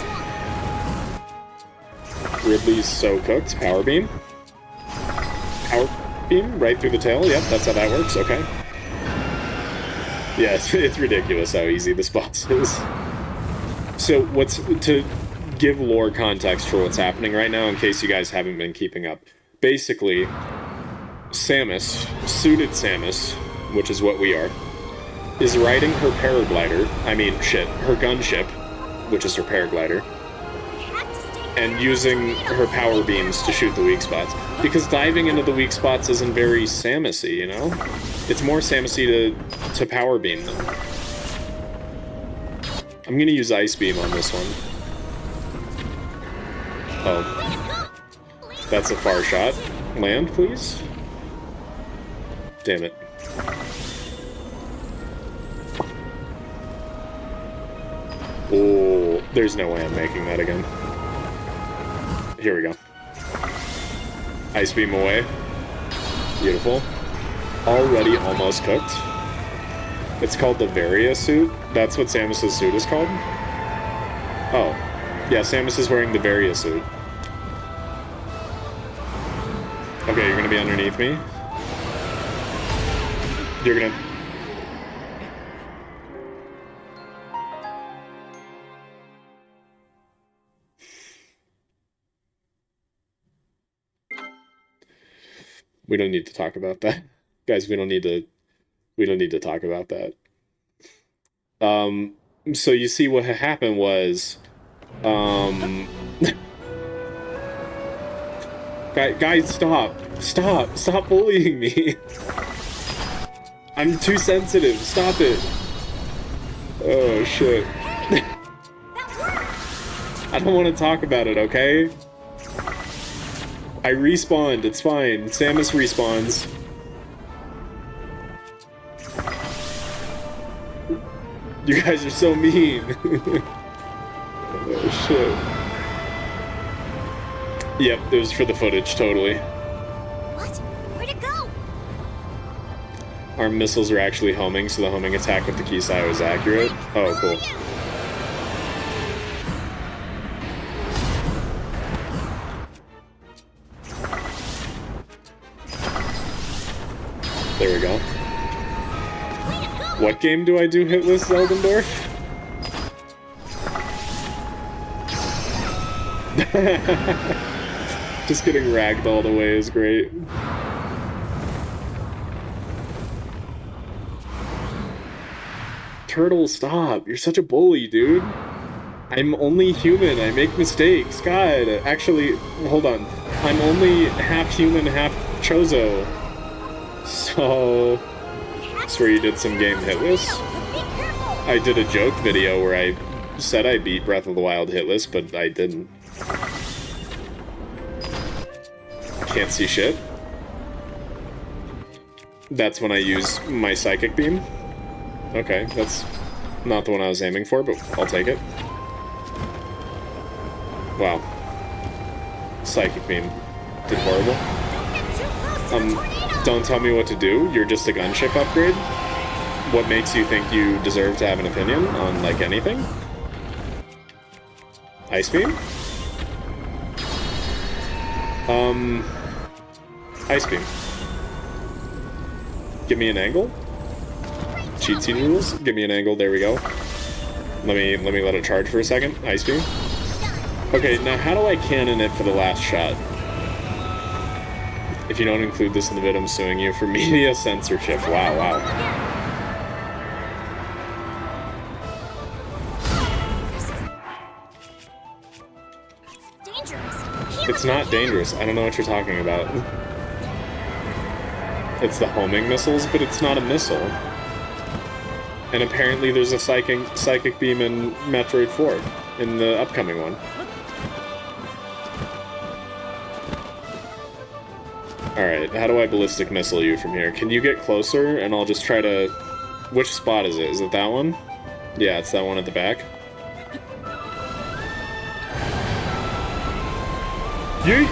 Ridley's so cooked. Power Beam. Power Beam right through the tail. Yep, that's how that works. Okay. Yeah, it's ridiculous how easy this boss is. So, to give lore context for what's happening right now, in case you guys haven't been keeping up. Basically, Samus, suited Samus, which is what we are, is riding her paraglider, her gunship, which is her paraglider, and using her power beams to shoot the weak spots. Because diving into the weak spots isn't very Samus-y, you know? It's more Samus-y to power beam them. I'm gonna use Ice Beam on this one. Oh. That's a far shot. Land, please? Damn it. Oh, there's no way I'm making that again. Here we go. Ice Beam away. Beautiful. Already almost cooked. It's called the Varia suit. That's what Samus's suit is called? Oh. Yeah, Samus is wearing the Varia suit. Okay, you're gonna be underneath me. You're gonna... We don't need to talk about that. Guys, we don't need to talk about that. So you see what happened was, guys, stop bullying me. I'm too sensitive, stop it. Oh, shit. I don't want to talk about it, okay? I respawned, it's fine. Samus respawns. You guys are so mean. Oh, shit. Yep, it was for the footage, totally. What? Where'd it go? Our missiles are actually homing, so the homing attack with the Kisai was accurate. Oh, cool. There we go. What game do I do hitless, Zeldendorf? Just getting ragdolled away is great. Turtle, stop. You're such a bully, dude. I'm only human. I make mistakes. God, actually, hold on. I'm only half human, half Chozo. So... That's where you did some game hitless? I did a joke video where I said I beat Breath of the Wild hitless, but I didn't. Can't see shit. That's when I use my Psychic Beam. Okay, that's not the one I was aiming for, but I'll take it. Wow. Psychic Beam did horrible. Don't tell me what to do. You're just a gunship upgrade. What makes you think you deserve to have an opinion on, like, anything? Ice Beam? Ice Beam. Give me an angle? Cheat scene rules? Give me an angle, there we go. Let me let it charge for a second. Ice Beam. Okay, now how do I cannon it for the last shot? If you don't include this in the vid, I'm suing you for media censorship. Wow, wow. It's not dangerous. I don't know what you're talking about. It's the homing missiles, but it's not a missile. And apparently there's a psychic beam in Metroid 4, in the upcoming one. Alright, how do I ballistic missile you from here? Can you get closer, and I'll just try to... Which spot is it? Is it that one? Yeah, it's that one at the back. Yeet!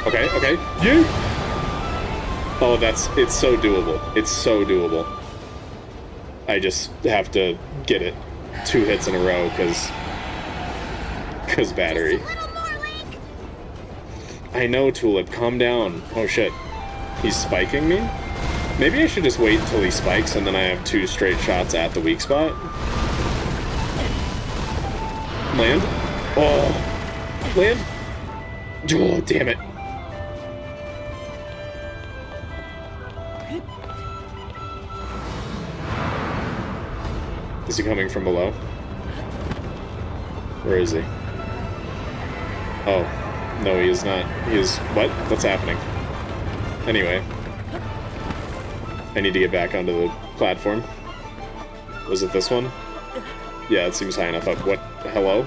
Okay, okay. Yeet! Oh, it's so doable. It's so doable. I just have to get it 2 hits in a row, cause battery. I know, Tulip, calm down. Oh shit. He's spiking me? Maybe I should just wait until he spikes and then I have 2 straight shots at the weak spot. Land? Oh. Land? Oh, damn it. Is he coming from below? Where is he? Oh. No, he is not. He is... What? What's happening? Anyway. I need to get back onto the platform. Was it this one? Yeah, it seems high enough up. What? Hello?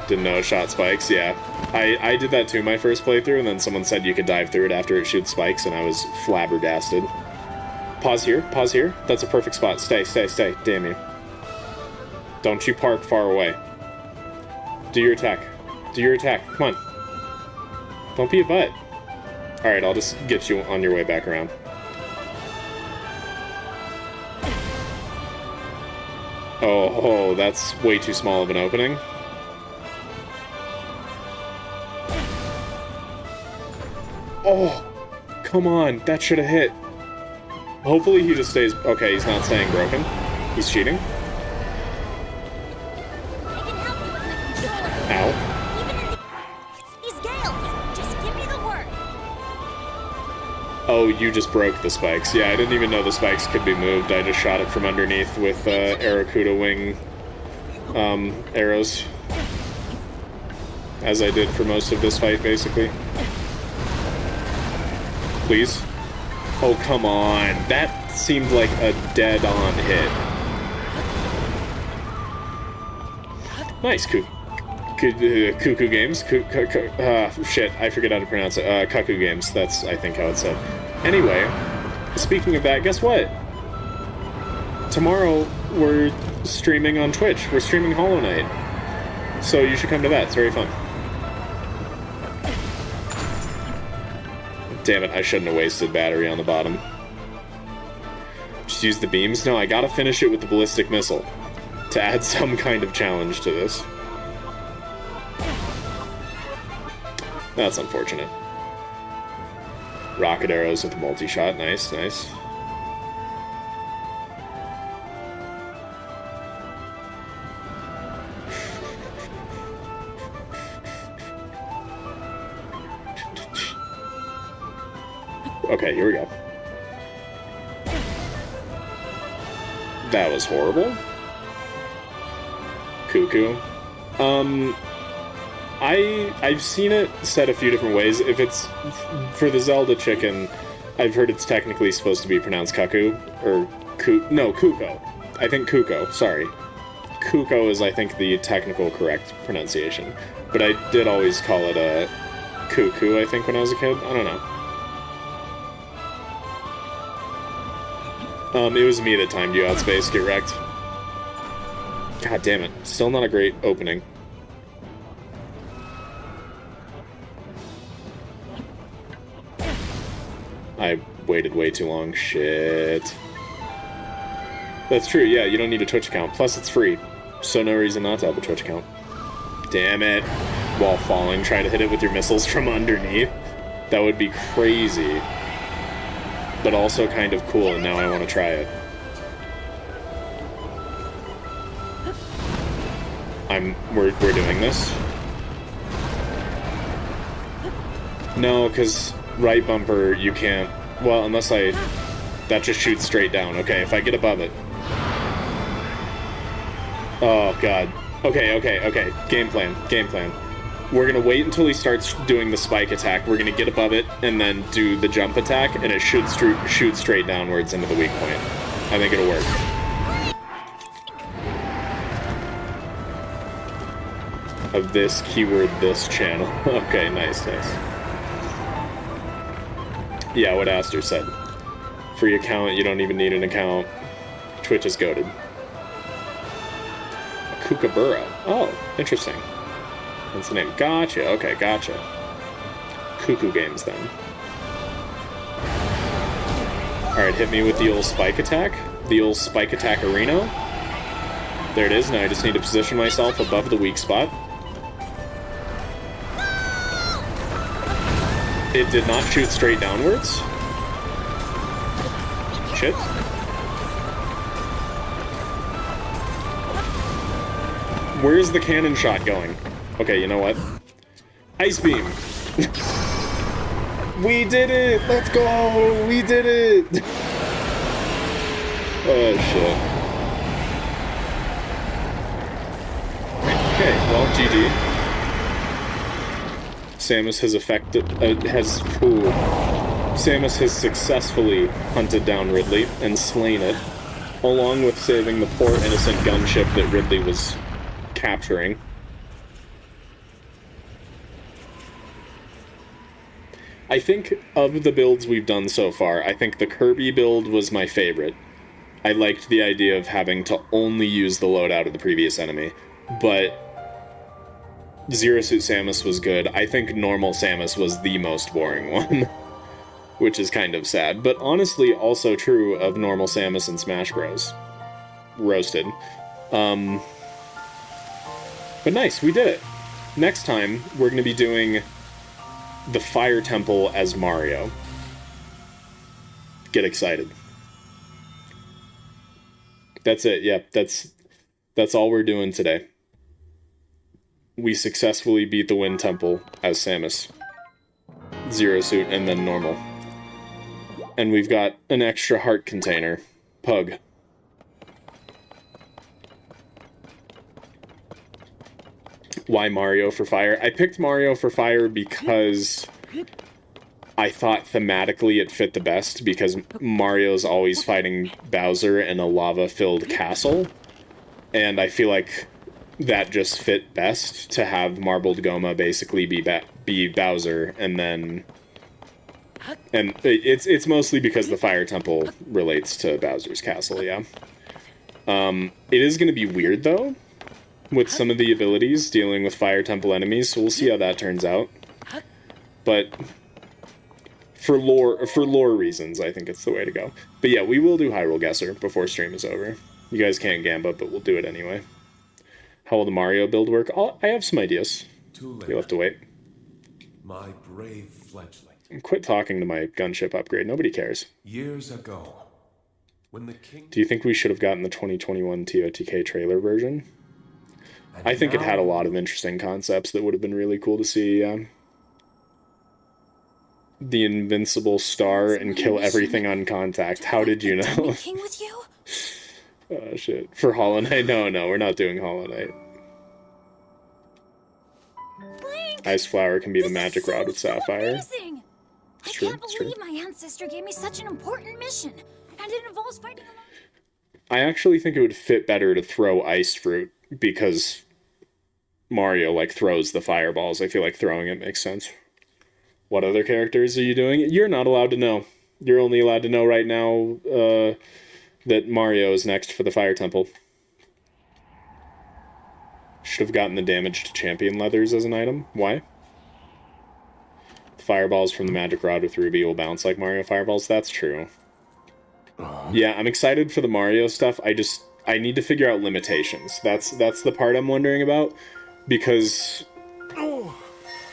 Didn't know it shot spikes. Yeah. I did that too my first playthrough, and then someone said you could dive through it after it shoots spikes, and I was flabbergasted. Pause here. Pause here. That's a perfect spot. Stay, stay, stay. Damn you. Don't you park far away. Do your attack. Do your attack. Come on. Don't be a butt. Alright, I'll just get you on your way back around. Oh, that's way too small of an opening. Oh, come on. That should have hit. Hopefully he just stays... Okay, he's not staying broken. He's cheating. Ow. Oh, you just broke the spikes. Yeah, I didn't even know the spikes could be moved. I just shot it from underneath with Aracuda wing arrows. As I did for most of this fight, basically. Please? Oh, come on. That seemed like a dead-on hit. Nice, Cuckoo Games. Shit, I forget how to pronounce it. Cuckoo Games, that's, I think, how it's said. Anyway, speaking of that, guess what? Tomorrow, we're streaming on Twitch. We're streaming Hollow Knight. So you should come to that, it's very fun. Damn it, I shouldn't have wasted battery on the bottom. Just use the beams? No, I gotta finish it with the ballistic missile. To add some kind of challenge to this. That's unfortunate. Rocket arrows with the multi-shot. Nice, nice. Okay, here we go. That was horrible. Cuckoo. I've seen it said a few different ways. If it's for the Zelda chicken, I've heard it's technically supposed to be pronounced cuckoo or Kuko. I think Kuko, sorry. Kuko is, I think, the technical correct pronunciation. But I did always call it a Cuckoo, I think, when I was a kid. I don't know. It was me that timed you out, Space. Get wrecked. God damn it. Still not a great opening. I waited way too long. Shit. That's true, yeah, you don't need a Twitch account. Plus, it's free. So no reason not to have a Twitch account. Damn it. While falling, try to hit it with your missiles from underneath. That would be crazy. But also kind of cool, and now I want to try it. We're doing this? No, because right bumper, you can't... Well, unless I... That just shoots straight down. Okay, if I get above it... Oh, God. Okay. Game plan. We're gonna wait until he starts doing the spike attack. We're gonna get above it, and then do the jump attack, and it should shoot straight downwards into the weak point. I think it'll work. Of this keyword, this channel. Okay, nice. Yeah, what Aster said. Free account, you don't even need an account. Twitch is goated. Kookaburra. Oh, interesting. That's the name. Gotcha. Okay, gotcha. Cuckoo games, then. Alright, hit me with the old spike attack. The old spike attack arena. There it is. Now I just need to position myself above the weak spot. It did not shoot straight downwards. Shit. Where's the cannon shot going? Okay, you know what? Ice beam! We did it! Let's go! We did it! Oh, shit. Okay, well, GG. Samus Samus has successfully hunted down Ridley and slain it, along with saving the poor innocent gunship that Ridley was capturing. I think of the builds we've done so far, I think the Kirby build was my favorite. I liked the idea of having to only use the loadout of the previous enemy, but Zero Suit Samus was good. I think normal Samus was the most boring one, which is kind of sad, but honestly also true of normal Samus in Smash Bros. Roasted. But nice, we did it. Next time, we're going to be doing the Fire Temple as Mario. Get excited. That's it, yeah, that's all we're doing today. We successfully beat the Wind Temple as Samus. Zero Suit, and then normal. And we've got an extra heart container. Pug. Why Mario for Fire? I picked Mario for Fire because I thought thematically it fit the best, because Mario's always fighting Bowser in a lava-filled castle, and I feel like that just fit best to have Marbled Goma basically be Bowser, and then... And it's mostly because the Fire Temple relates to Bowser's castle, yeah. It is going to be weird, though, with some of the abilities dealing with Fire Temple enemies, so we'll see how that turns out. But for lore reasons, I think it's the way to go. But yeah, we will do Hyrule Guesser before stream is over. You guys can't gamba, but we'll do it anyway. How will the Mario build work? I have some ideas. You'll have to wait. My brave fledgling. Quit talking to my gunship upgrade. Nobody cares. Years ago, when the king... Do you think we should have gotten the 2021 TOTK trailer version? I think it had a lot of interesting concepts that would have been really cool to see. The invincible star and kill everything on contact. How did you know? King with you? Oh, shit. For Hollow Knight? No, we're not doing Hollow Knight. Link, Ice Flower can be the magic rod with so Sapphire. Amazing. I can't believe my ancestor gave me such an important mission, and it involves fighting alone. I actually think it would fit better to throw ice fruit because Mario, like, throws the fireballs. I feel like throwing it makes sense. What other characters are you doing? You're not allowed to know. You're only allowed to know right now that Mario is next for the Fire Temple. Should have gotten the damaged champion leathers as an item. Why? The fireballs from the magic rod with Ruby will bounce like Mario fireballs. That's true. Yeah, I'm excited for the Mario stuff. I need to figure out limitations. That's the part I'm wondering about, because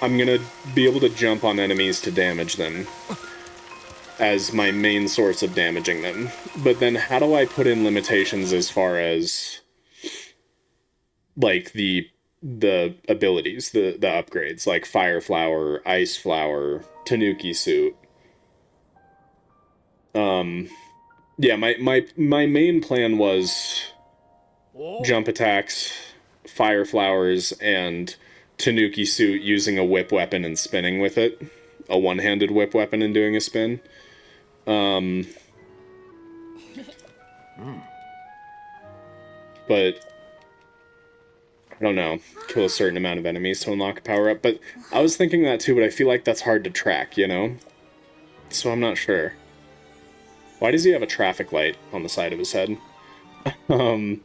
I'm gonna be able to jump on enemies to damage them as my main source of damaging them. But then how do I put in limitations as far as, like, the abilities, the upgrades, like Fire Flower, Ice Flower, Tanuki Suit. Yeah, my main plan was jump attacks, Fire Flowers, and Tanuki Suit using a whip weapon and spinning with it. A one-handed whip weapon and doing a spin. But I don't know, kill a certain amount of enemies to unlock a power-up. But I was thinking that too, but I feel like that's hard to track, you know? So I'm not sure. Why does he have a traffic light on the side of his head? I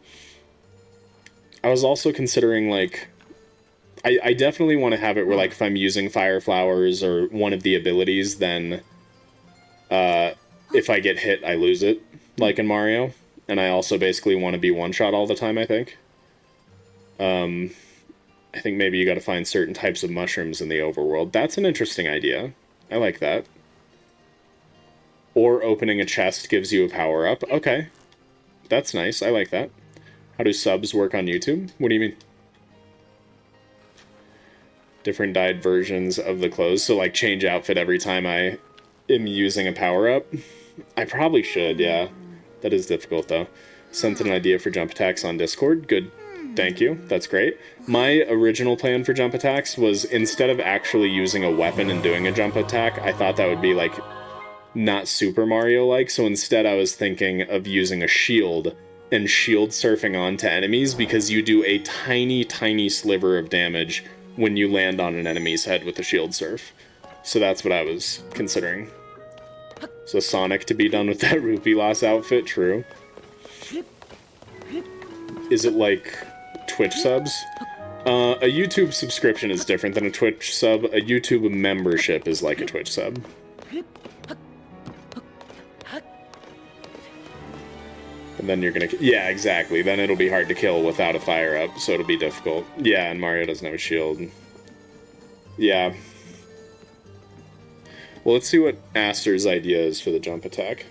was also considering, like, I definitely want to have it where, like, if I'm using Fire Flowers or one of the abilities, then if I get hit, I lose it, like in Mario. And I also basically want to be one-shot all the time, I think. I think maybe you gotta find certain types of mushrooms in the overworld. That's an interesting idea. I like that. Or opening a chest gives you a power-up. Okay. That's nice. I like that. How do subs work on YouTube? What do you mean? Different dyed versions of the clothes. So, like, change outfit every time I am using a power-up? I probably should, yeah. That is difficult, though. Sent an idea for jump attacks on Discord. Good. Thank you. That's great. My original plan for jump attacks was, instead of actually using a weapon and doing a jump attack, I thought that would be, like, not Super Mario-like, so instead I was thinking of using a shield and shield surfing onto enemies, because you do a tiny, tiny sliver of damage when you land on an enemy's head with a shield surf. So that's what I was considering. So Sonic to be done with that rupee loss outfit, true. Is it like Twitch subs? A YouTube subscription is different than a Twitch sub. A YouTube membership is like a Twitch sub. And then you're gonna... Yeah, exactly. Then it'll be hard to kill without a fire-up, so it'll be difficult. Yeah, and Mario doesn't have a shield. Yeah. Well, let's see what Aster's idea is for the jump attack.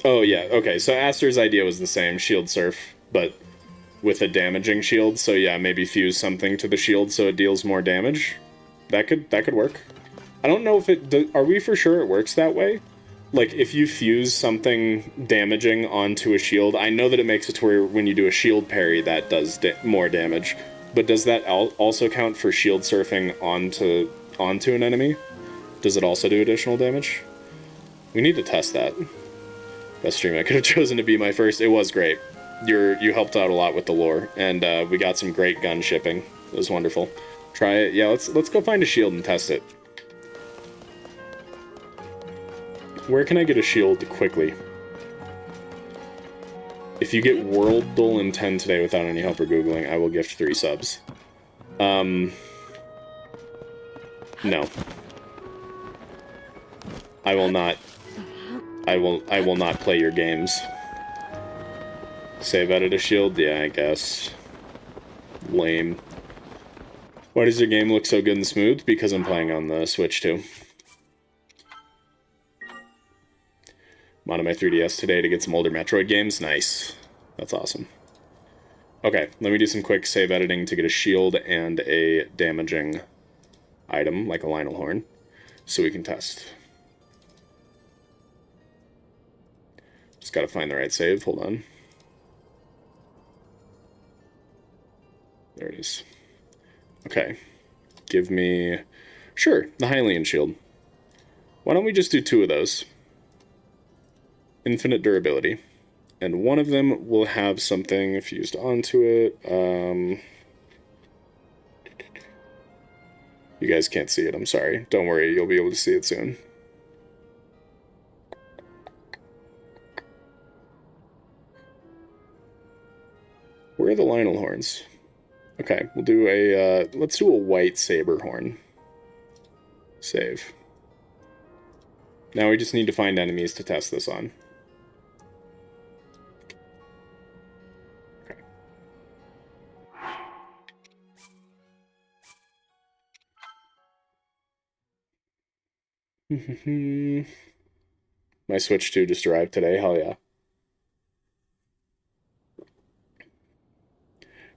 Oh, yeah, okay, so Aster's idea was the same, shield surf, but with a damaging shield, so yeah, maybe fuse something to the shield so it deals more damage. That could work. I don't know if it... Are we for sure it works that way? Like, if you fuse something damaging onto a shield, I know that it makes it to where when you do a shield parry, that does more damage. But does that also count for shield surfing onto an enemy? Does it also do additional damage? We need to test that. Best stream I could have chosen to be my first. It was great. You helped out a lot with the lore, and we got some great gun shipping. It was wonderful. Try it. Yeah, let's go find a shield and test it. Where can I get a shield quickly? If you get World Duel in 10 today without any help or Googling, I will gift 3 subs. No. I will not. I will not play your games. Save edit a shield? Yeah, I guess. Lame. Why does your game look so good and smooth? Because I'm playing on the Switch too. I'm on my 3DS today to get some older Metroid games. Nice. That's awesome. Okay, let me do some quick save editing to get a shield and a damaging item, like a Lionel Horn, so we can test. Just gotta find the right save. Hold on. There it is. Okay. Give me Sure, the Hylian shield. Why don't we just do 2 of those? Infinite durability. And one of them will have something fused onto it. You guys can't see it, I'm sorry. Don't worry, you'll be able to see it soon. Where are the Lionel horns? Okay, we'll do a, let's do a white saber horn. Save. Now we just need to find enemies to test this on. Okay. My Switch 2 just arrived today, hell yeah.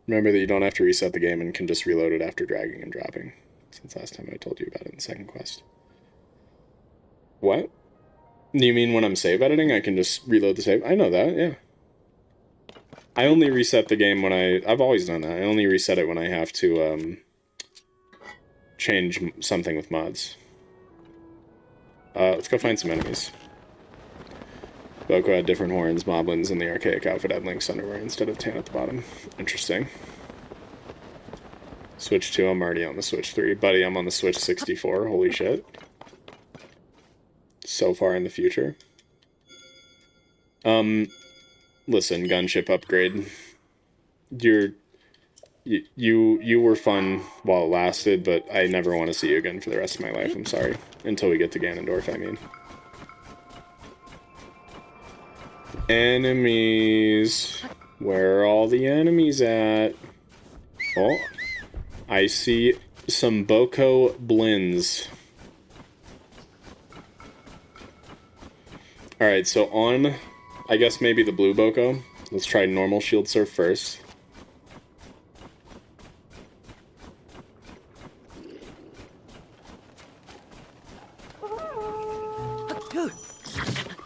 Remember that you don't have to reset the game and can just reload it after dragging and dropping. Since last time I told you about it in the second quest. What? Do you mean when I'm save editing, I can just reload the save? I know that, yeah. I only reset the game when I've always done that. I only reset it when I have to, change something with mods. Let's go find some enemies. Boko had different horns, moblins, and the archaic outfit had Link's underwear instead of tan at the bottom. Interesting. Switch 2, I'm already on the Switch 3. Buddy, I'm on the Switch 64, holy shit. So far in the future. Listen, gunship upgrade. You were fun while it lasted, but I never want to see you again for the rest of my life, I'm sorry. Until we get to Ganondorf, I mean. Enemies. Where are all the enemies at? Oh, I see some Boko blins. Alright, so on, I guess maybe the blue Boko. Let's try normal shield surf first.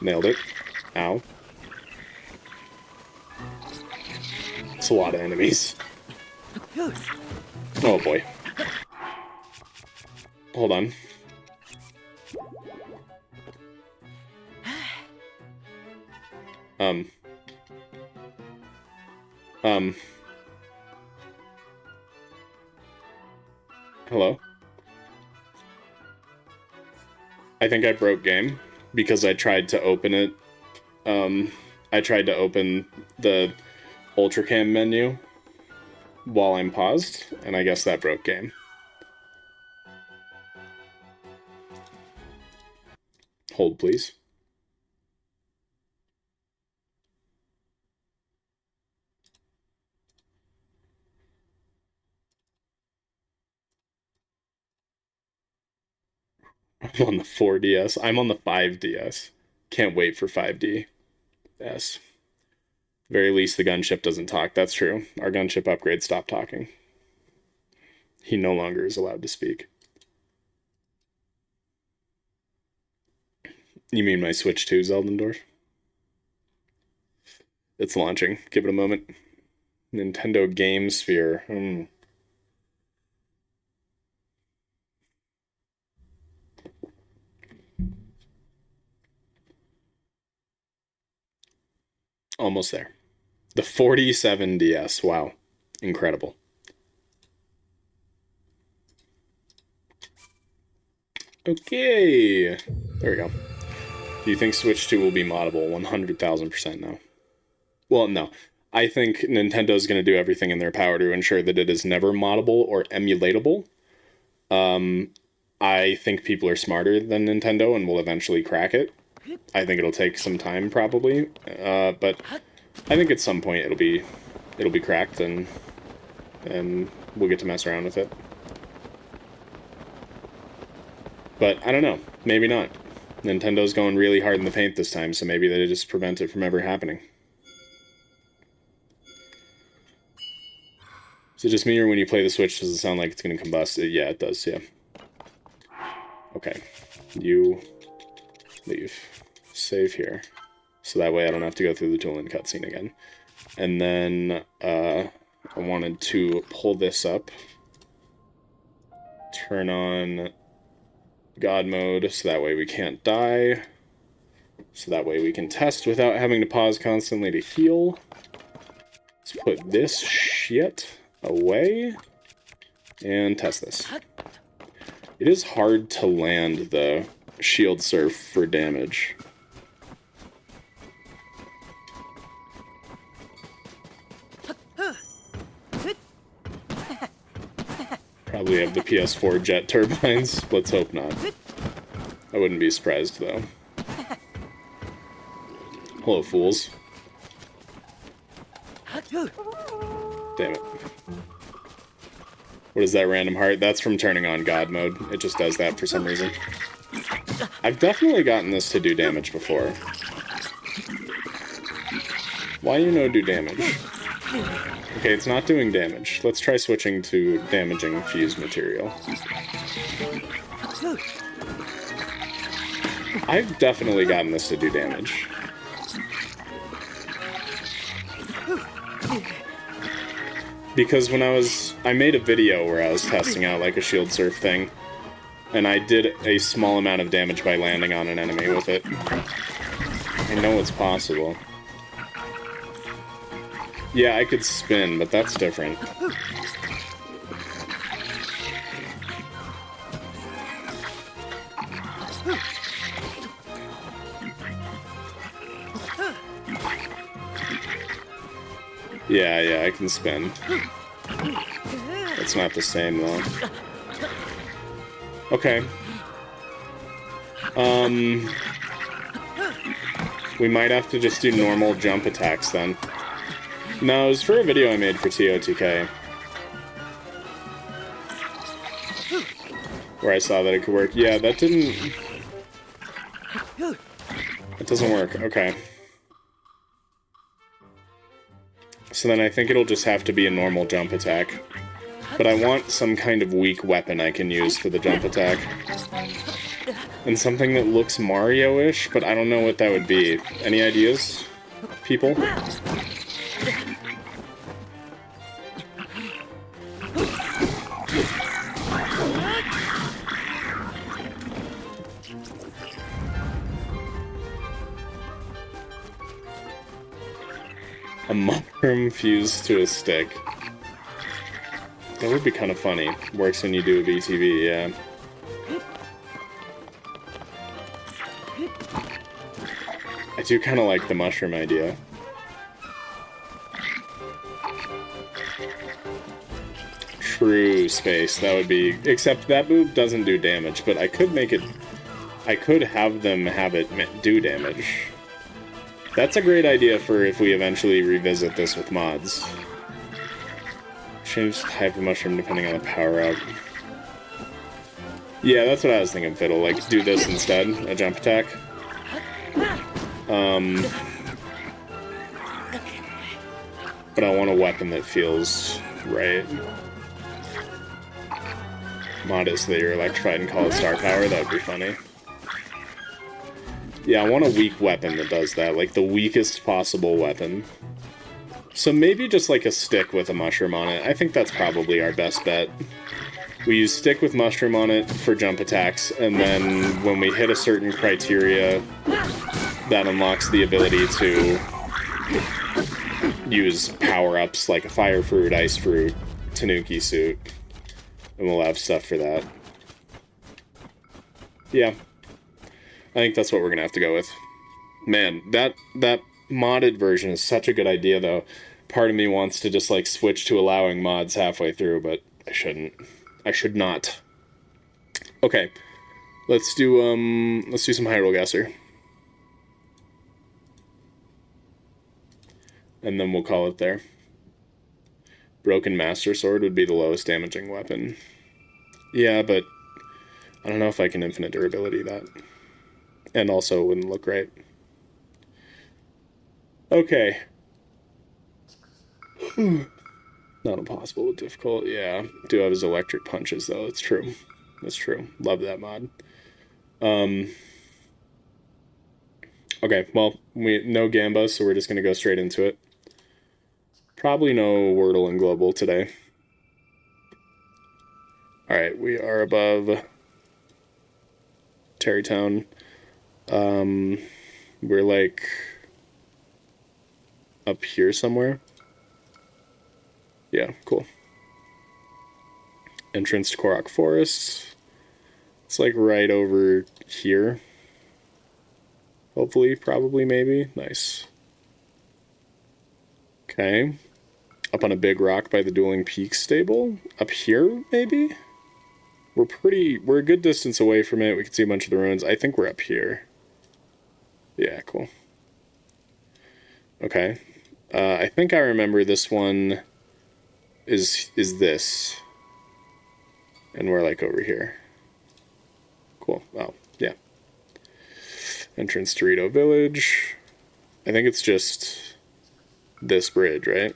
Nailed it. Ow. It's a lot of enemies. Oh boy. Hold on. Hello? I think I broke game because I tried to open it. I tried to open the Ultracam menu while I'm paused, and I guess that broke game. Hold, please. I'm on the 4DS. I'm on the 5DS. Can't wait for 5D. Yes. Very least the gunship doesn't talk. That's true. Our gunship upgrade stopped talking. He no longer is allowed to speak. You mean my Switch 2, Zeldendorf? It's launching. Give it a moment. Nintendo Game Sphere. Almost there. The 47DS. Wow. Incredible. Okay. There we go. Do you think Switch 2 will be moddable? 100,000% no. Well, no. I think Nintendo's going to do everything in their power to ensure that it is never moddable or emulatable. I think people are smarter than Nintendo and will eventually crack it. I think it'll take some time, probably, but I think at some point it'll be cracked and we'll get to mess around with it. But I don't know, maybe not. Nintendo's going really hard in the paint this time, so maybe they just prevent it from ever happening. Is it just me, or when you play the Switch, does it sound like it's going to combust? Yeah, it does, yeah. Okay, you leave. Save here. So that way I don't have to go through the Tulin cutscene again. And then I wanted to pull this up. Turn on God mode, so that way we can't die. So that way we can test without having to pause constantly to heal. Let's put this shit away and test this. It is hard to land the shield surf for damage. Probably have the PS4 jet turbines. Let's hope not. I wouldn't be surprised, though. Hello, fools. Damn it. What is that random heart? That's from turning on God mode. It just does that for some reason. I've definitely gotten this to do damage before. Why you no do damage? Okay, it's not doing damage. Let's try switching to damaging fused material. I've definitely gotten this to do damage. Because when I made a video where I was testing out like a shield surf thing, and I did a small amount of damage by landing on an enemy with it. I know it's possible. Yeah, I could spin, but that's different. Yeah, I can spin. It's not the same, though. Okay. We might have to just do normal jump attacks, then. No, it was for a video I made for totk. Where I saw that it could work. Yeah, that didn't... It doesn't work. Okay. So then I think it'll just have to be a normal jump attack. But I want some kind of weak weapon I can use for the jump attack. And something that looks Mario-ish, but I don't know what that would be. Any ideas, people? A mushroom fused to a stick. That would be kind of funny. Works when you do a BTV, yeah. I do kind of like the mushroom idea. True space, that would be... Except that move doesn't do damage, but I could make it... I could have them have it do damage. That's a great idea for if we eventually revisit this with mods. Change the type of mushroom depending on the power-up. Yeah, that's what I was thinking, Fiddle. Like, do this instead, a jump attack. But I want a weapon that feels right. Mod is that you're electrified and call it star power, that would be funny. Yeah, I want a weak weapon that does that, like the weakest possible weapon. So maybe just like a stick with a mushroom on it. I think that's probably our best bet. We use stick with mushroom on it for jump attacks, and then when we hit a certain criteria, that unlocks the ability to use power-ups like a fire fruit, ice fruit, tanuki suit, and we'll have stuff for that. Yeah. I think that's what we're gonna have to go with. Man, that modded version is such a good idea, though. Part of me wants to just, like, switch to allowing mods halfway through, but I shouldn't. I should not. Okay. Let's do some Hyrule Guesser. And then we'll call it there. Broken Master Sword would be the lowest damaging weapon. Yeah, but I don't know if I can infinite durability that. And also it wouldn't look right. Okay. Not impossible, but difficult. Yeah. Do have his electric punches, though. That's true. That's true. Love that mod. Okay, well, no Gamba, so we're just going to go straight into it. Probably no Wordle and Global today. Alright, we are above Terrytown. We're like up here somewhere. Yeah, cool. Entrance to Korok Forest. It's like right over here. Hopefully, probably, maybe. Nice. Okay. Up on a big rock by the Dueling Peaks stable. Up here, maybe? We're a good distance away from it. We can see a bunch of the ruins. I think we're up here. Yeah, cool. Okay. I think I remember this one is this. And we're like over here. Cool. Oh, yeah. Entrance to Rito Village. I think it's just this bridge, right?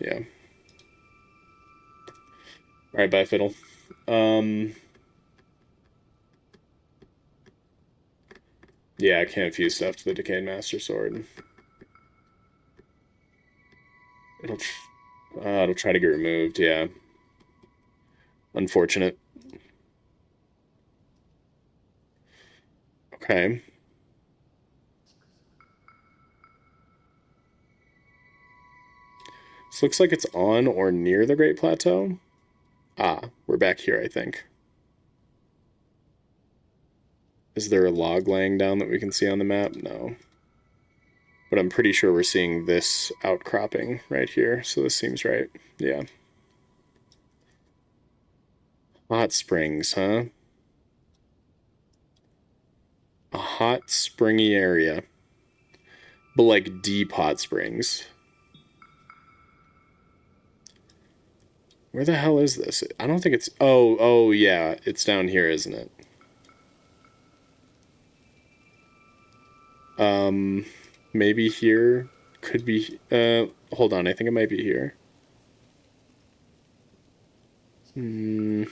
Yeah. Alright, bye, Fiddle. Yeah, I can't fuse stuff to the Decayed Master Sword. It'll try to get removed, yeah. Unfortunate. Okay. This looks like it's on or near the Great Plateau. Ah, we're back here, I think. Is there a log laying down that we can see on the map? No. But I'm pretty sure we're seeing this outcropping right here, so this seems right. Yeah. Hot springs, huh? A hot, springy area. But like deep hot springs. Where the hell is this? I don't think it's... Oh, yeah. It's down here, isn't it? Maybe here. Could be... hold on. I think it might be here. No,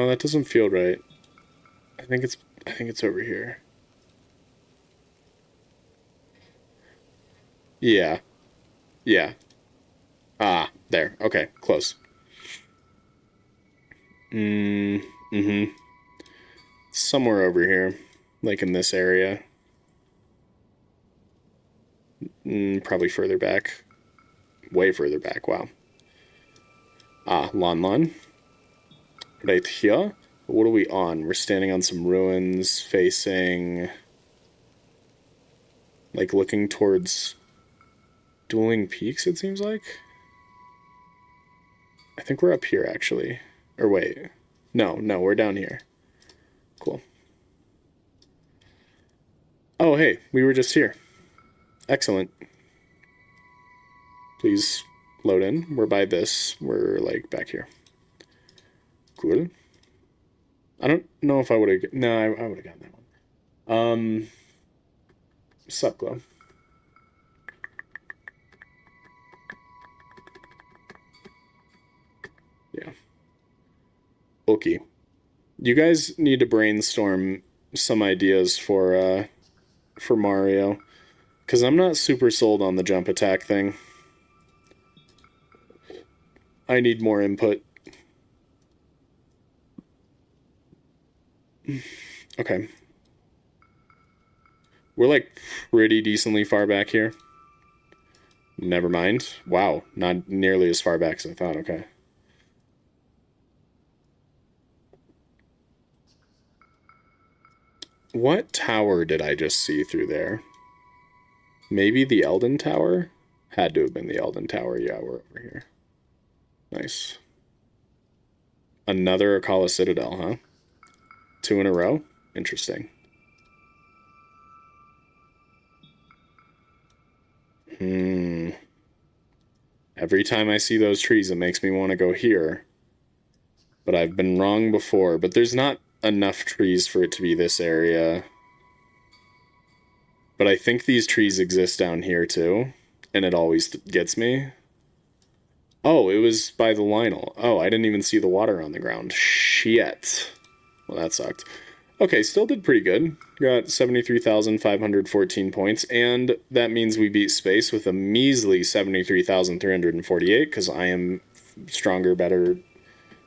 that doesn't feel right. I think it's over here. Yeah. Yeah. Ah, there. Okay, close. Somewhere over here. Like in this area. Probably further back. Way further back, wow. Ah, Lon. Right here. What are we on? We're standing on some ruins facing... like looking towards... Dueling Peaks, it seems like? I think we're up here, actually. Or wait. No, we're down here. Cool. Oh, hey, we were just here. Excellent. Please load in. We're by this. We're, like, back here. Cool. I don't know if I would have... No, I would have gotten that one. Sup, Glow? Yeah. Okay. You guys need to brainstorm some ideas for Mario. Because I'm not super sold on the jump attack thing. I need more input. Okay. We're like pretty decently far back here. Never mind. Wow, not nearly as far back as I thought. Okay. What tower did I just see through there? Maybe the Elden Tower? Had to have been the Elden Tower. Yeah, we're over here. Nice. Another Akala Citadel, huh? 2 in a row? Interesting. Every time I see those trees, it makes me want to go here. But I've been wrong before. But there's not enough trees for it to be this area. But I think these trees exist down here too. And it always gets me. Oh, it was by the Lionel. Oh, I didn't even see the water on the ground. Shit. Well, that sucked. Okay, still did pretty good. Got 73,514 points, and that means we beat Space with a measly 73,348, because I am stronger, better,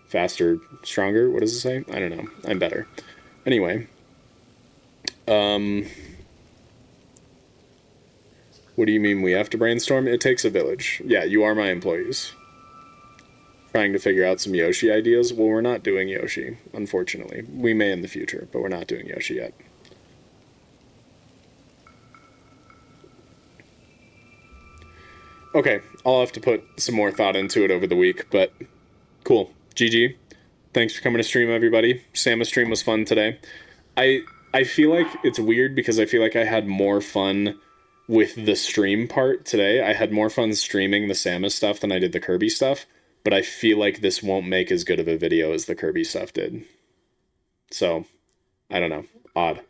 faster, stronger. What does it say? I don't know. I'm better. Anyway. What do you mean we have to brainstorm? It takes a village. Yeah, you are my employees. Trying to figure out some Yoshi ideas. Well, we're not doing Yoshi, unfortunately. We may in the future, but we're not doing Yoshi yet. Okay, I'll have to put some more thought into it over the week, but cool. GG. Thanks for coming to stream, everybody. Samus stream was fun today. I feel like it's weird because I feel like I had more fun with the stream part today. I had more fun streaming the Samus stuff than I did the Kirby stuff, but I feel like this won't make as good of a video as the Kirby stuff did. So, I don't know. Odd.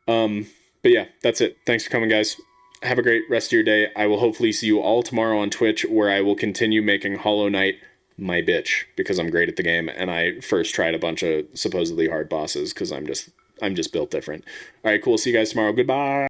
But yeah, that's it. Thanks for coming, guys. Have a great rest of your day. I will hopefully see you all tomorrow on Twitch, where I will continue making Hollow Knight my bitch, because I'm great at the game, and I first tried a bunch of supposedly hard bosses, because I'm just built different. Alright, cool. See you guys tomorrow. Goodbye!